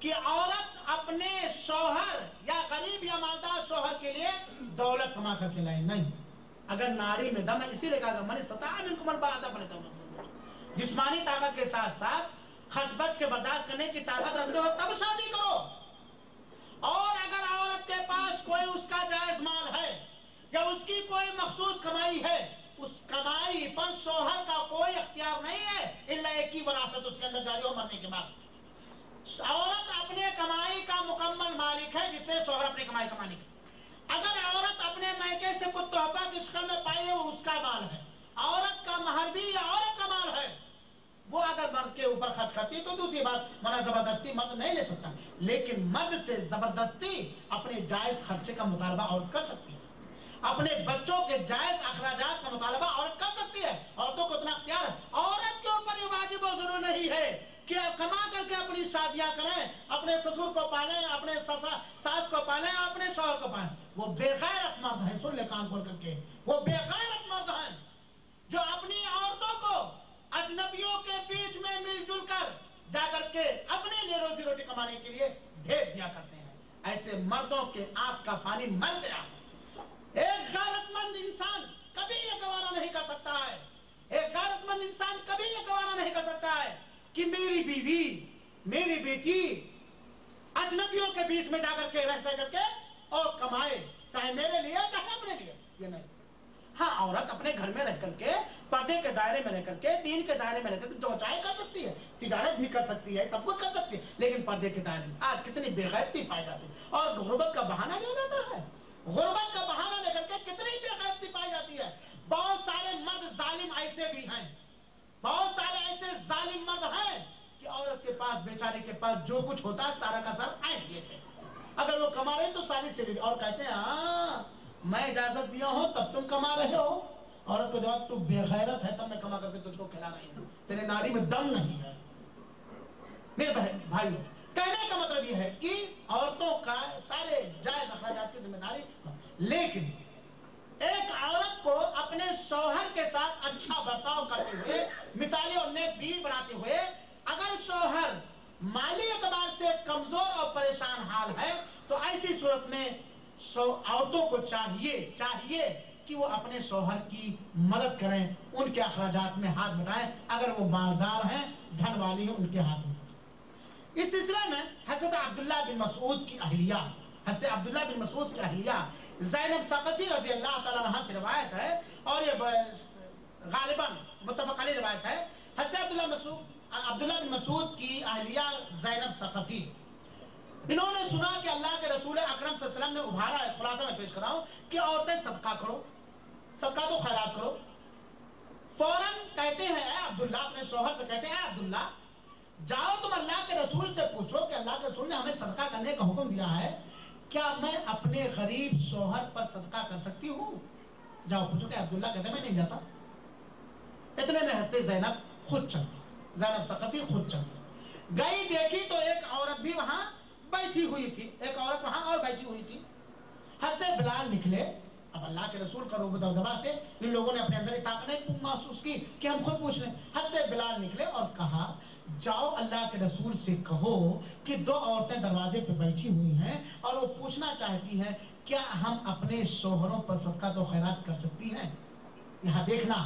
कि औरत अपने शौहर या गरीब या मालदार शौहर के लिए दौलत कमा करके लाए, नहीं। अगर नारी में दम है, इसीलिए कहा मन इस्तताअ मिनकुम अल-बाअता फल्यतज़व्वज, जिस्मानी ताकत के साथ साथ खर्च बच के बर्दाश्त करने की ताकत रखते हो तब शादी करो। और अगर औरत के पास कोई उसका जायज माल है या उसकी कोई मखसूस कमाई है, उस कमाई पर शौहर का कोई अख्तियार नहीं है इल्ला एक ही वरासत उसके अंदर जारी हो मरने के बाद। औरत अपने कमाई का मुकम्मल मालिक है जितने शौहर अपनी कमाई का मालिक है। अगर औरत अपने मैके से कुछ तोहफा की शक्ल में पाई है वो उसका माल है। औरत का महर भी औरत का माल है, वो अगर मर्द के ऊपर खर्च करती है तो दूसरी बात, मना जबरदस्ती मर्द नहीं ले सकता, लेकिन मर्द से जबरदस्ती अपने जायज खर्चे का मुतालबा औरत कर सकती है। अपने बच्चों के जायज अखराजात का मुतालबा औरत कर सकती है। औरतों को इतना अख्तियार है। औरत के ऊपर ये वाजिब और जरूर नहीं है कि कमा करके अपनी शादियां करें, अपने ससुर को पालें, अपने सास को पालें, अपने शौहर को पालें। वो बेगैरत मर्द है, सुन ले कान खोल करके, वो बेगैरत मर्द है जो अपनी औरतों को अजनबियों के बीच में मिलजुल कर जाकर के अपने लिए रोजी रोटी कमाने के लिए भेज दिया करते हैं। ऐसे मर्दों के आंख का पानी मर गया। एक गैरतमंद इंसान कभी यह गवारा नहीं कर सकता है, एक गैरतमंद इंसान कभी यह गवारा नहीं कर सकता है कि मेरी बीवी, मेरी बेटी अजनबियों के बीच में जाकर के रह करके और कमाए, चाहे मेरे लिए चाहे अपने लिए। ये नहीं। हाँ, औरत अपने घर में रह करके पर्दे के दायरे में रह करके दीन के दायरे में रह करके जो चाहे कर सकती है, तिजारत भी कर सकती है, सब कुछ कर सकती है, लेकिन पर्दे के दायरे में। आज कितनी बेगैरती पाई जाती है और गुर्बत का बहाना लिया जाता है। गुर्बत का बहाना लेकर के कितनी बेगैरती पाई जाती है। बहुत सारे मर्द जालिम ऐसे भी हैं, बहुत सारे ऐसे जालिम मर्द हैं कि औरत के पास, बेचारे के पास जो कुछ होता है सारा का सारा ऐंठ लेते हैं। अगर वो कमा रहे तो सारी से और कहते हैं हाँ मैं इजाजत दिया हूं तब तुम कमा रहे हो। औरत को जवाब, तू बेगैरत है तब मैं कमा करके तुझको खिला रही हूं, तेरे नारी में दम नहीं है। मेरे भाई, कहने का मतलब यह है कि औरतों का सारे जायज अखराजात की जिम्मेदारी, लेकिन एक औरत को अपने शौहर के साथ अच्छा बर्ताव करते हुए, मिसाली और नेक बीवी बनाते हुए, अगर शौहर माली एतबार से कमजोर और परेशान हाल है तो ऐसी सूरत में औरतों को चाहिए कि वो अपने शौहर की मदद करें, उनके अखराजात में हाथ बटाएं। अगर वो मालदार हैं, धन वाली हैं, उनके हाथ में। इस सिलसिले में हज़रत अब्दुल्ला बिन मसूद की अहलिया, हज़रत अब्दुल्ला बिन मसूद की अहलिया ज़ैनब सक़फ़ी रज़ी अल्लाह तआला अन्हा से रिवायत है और ये गालिबन मुत्तफ़क़ अलैह रिवायत है। हज़रत अब्दुल्ला बिन मसूद की अहलिया ज़ैनब सक़फ़ी, इन्होंने सुना कि अल्लाह के रसूल अकरम सल्लल्लाहु अलैहि वसल्लम ने उभारा है, खुलासा में पेश कर रहा हूं कि औरतें सदका करो, सदका तो खैरात करो। फौरन कहते हैं अब्दुल्ला, अपने शौहर से कहते हैं अब्दुल्ला जाओ तुम अल्लाह के रसूल से पूछो कि अल्लाह के रसूल ने हमें सदका करने का हुक्म दिया है, क्या मैं अपने गरीब शौहर पर सदका कर सकती हूँ? जाओ पूछो। कि अब्दुल्ला कहते मैं नहीं जाता। इतने में हंसते ज़ैनब खुद चलती, ज़ैनब सक़फ़ी खुद चलती गई। देखी तो एक औरत भी वहां बैठी हुई थी, एक औरत वहां और बैठी हुई थी। हज़रत बिलाल निकले। अब अल्लाह के रसूल का रूब दबदबा से इन लोगों ने अपने अंदर ताकत नहीं महसूस की कि हम खुद पूछ लें। हज़रत बिलाल निकले और कहा जाओ अल्लाह के रसूल से कहो कि दो औरतें दरवाजे पे बैठी हुई हैं और वो पूछना चाहती हैं क्या हम अपने शौहरों पर सदका तो खैरात कर सकती हैं। यहां देखना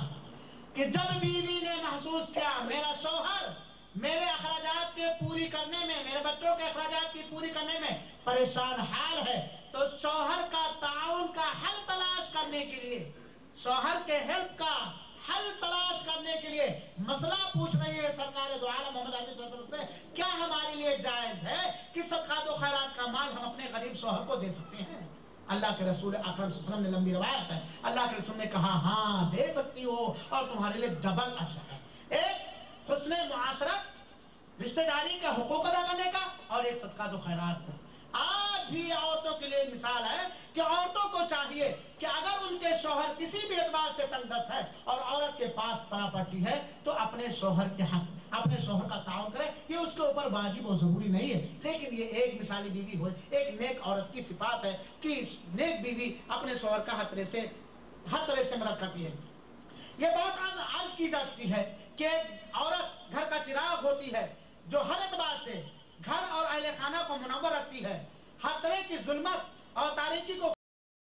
कि जब बीवी ने महसूस किया मेरा शौहर मेरे अखराजात के पूरी करने में, मेरे बच्चों के अखराजात की पूरी करने में परेशान हाल है, तो शौहर का ताउन का हल तलाश करने के लिए, शौहर के हेल्प का हल तलाश करने के लिए मसला पूछ रही है सरकार दो आलम मोहम्मद अरबी सल्लल्लाहु अलैहि वसल्लम से, क्या हमारे लिए जायज है कि सदका तो खैरात का माल हम अपने गरीब शौहर को दे सकते हैं? अल्लाह के रसूल अकरम सल्लल्लाहु अलैहि वसल्लम ने, लंबी रवायत है, अल्लाह के रसूल ने कहा हाँ दे सकती हो और तुम्हारे लिए डबल अजर है। एक हुस्ने मुआशरत, रिश्तेदारी का हुकूक अदा करने का, और एक सदका तो खैरात का। आज भी औरतों के लिए मिसाल है कि औरतों को चाहिए कि अगर उनके शौहर किसी भी एतबार से तंगदस्त है और औरत के पास प्रॉपर्टी है तो अपने शौहर के हक, अपने शौहर का ताउन करे। ये उसके ऊपर वाजिब और जरूरी नहीं है, लेकिन ये एक मिसाली बीवी हो, एक नेक औरत की सिफात है कि नेक बीवी अपने शौहर का हर तरह से मदद करती है। ये बात आज की जा चुकी है कि औरत घर का चिराग होती है जो हर एतबार से घर और अहले खाना को मुनव्वर रखती है, हर तरह की जुल्मत और तारीकी को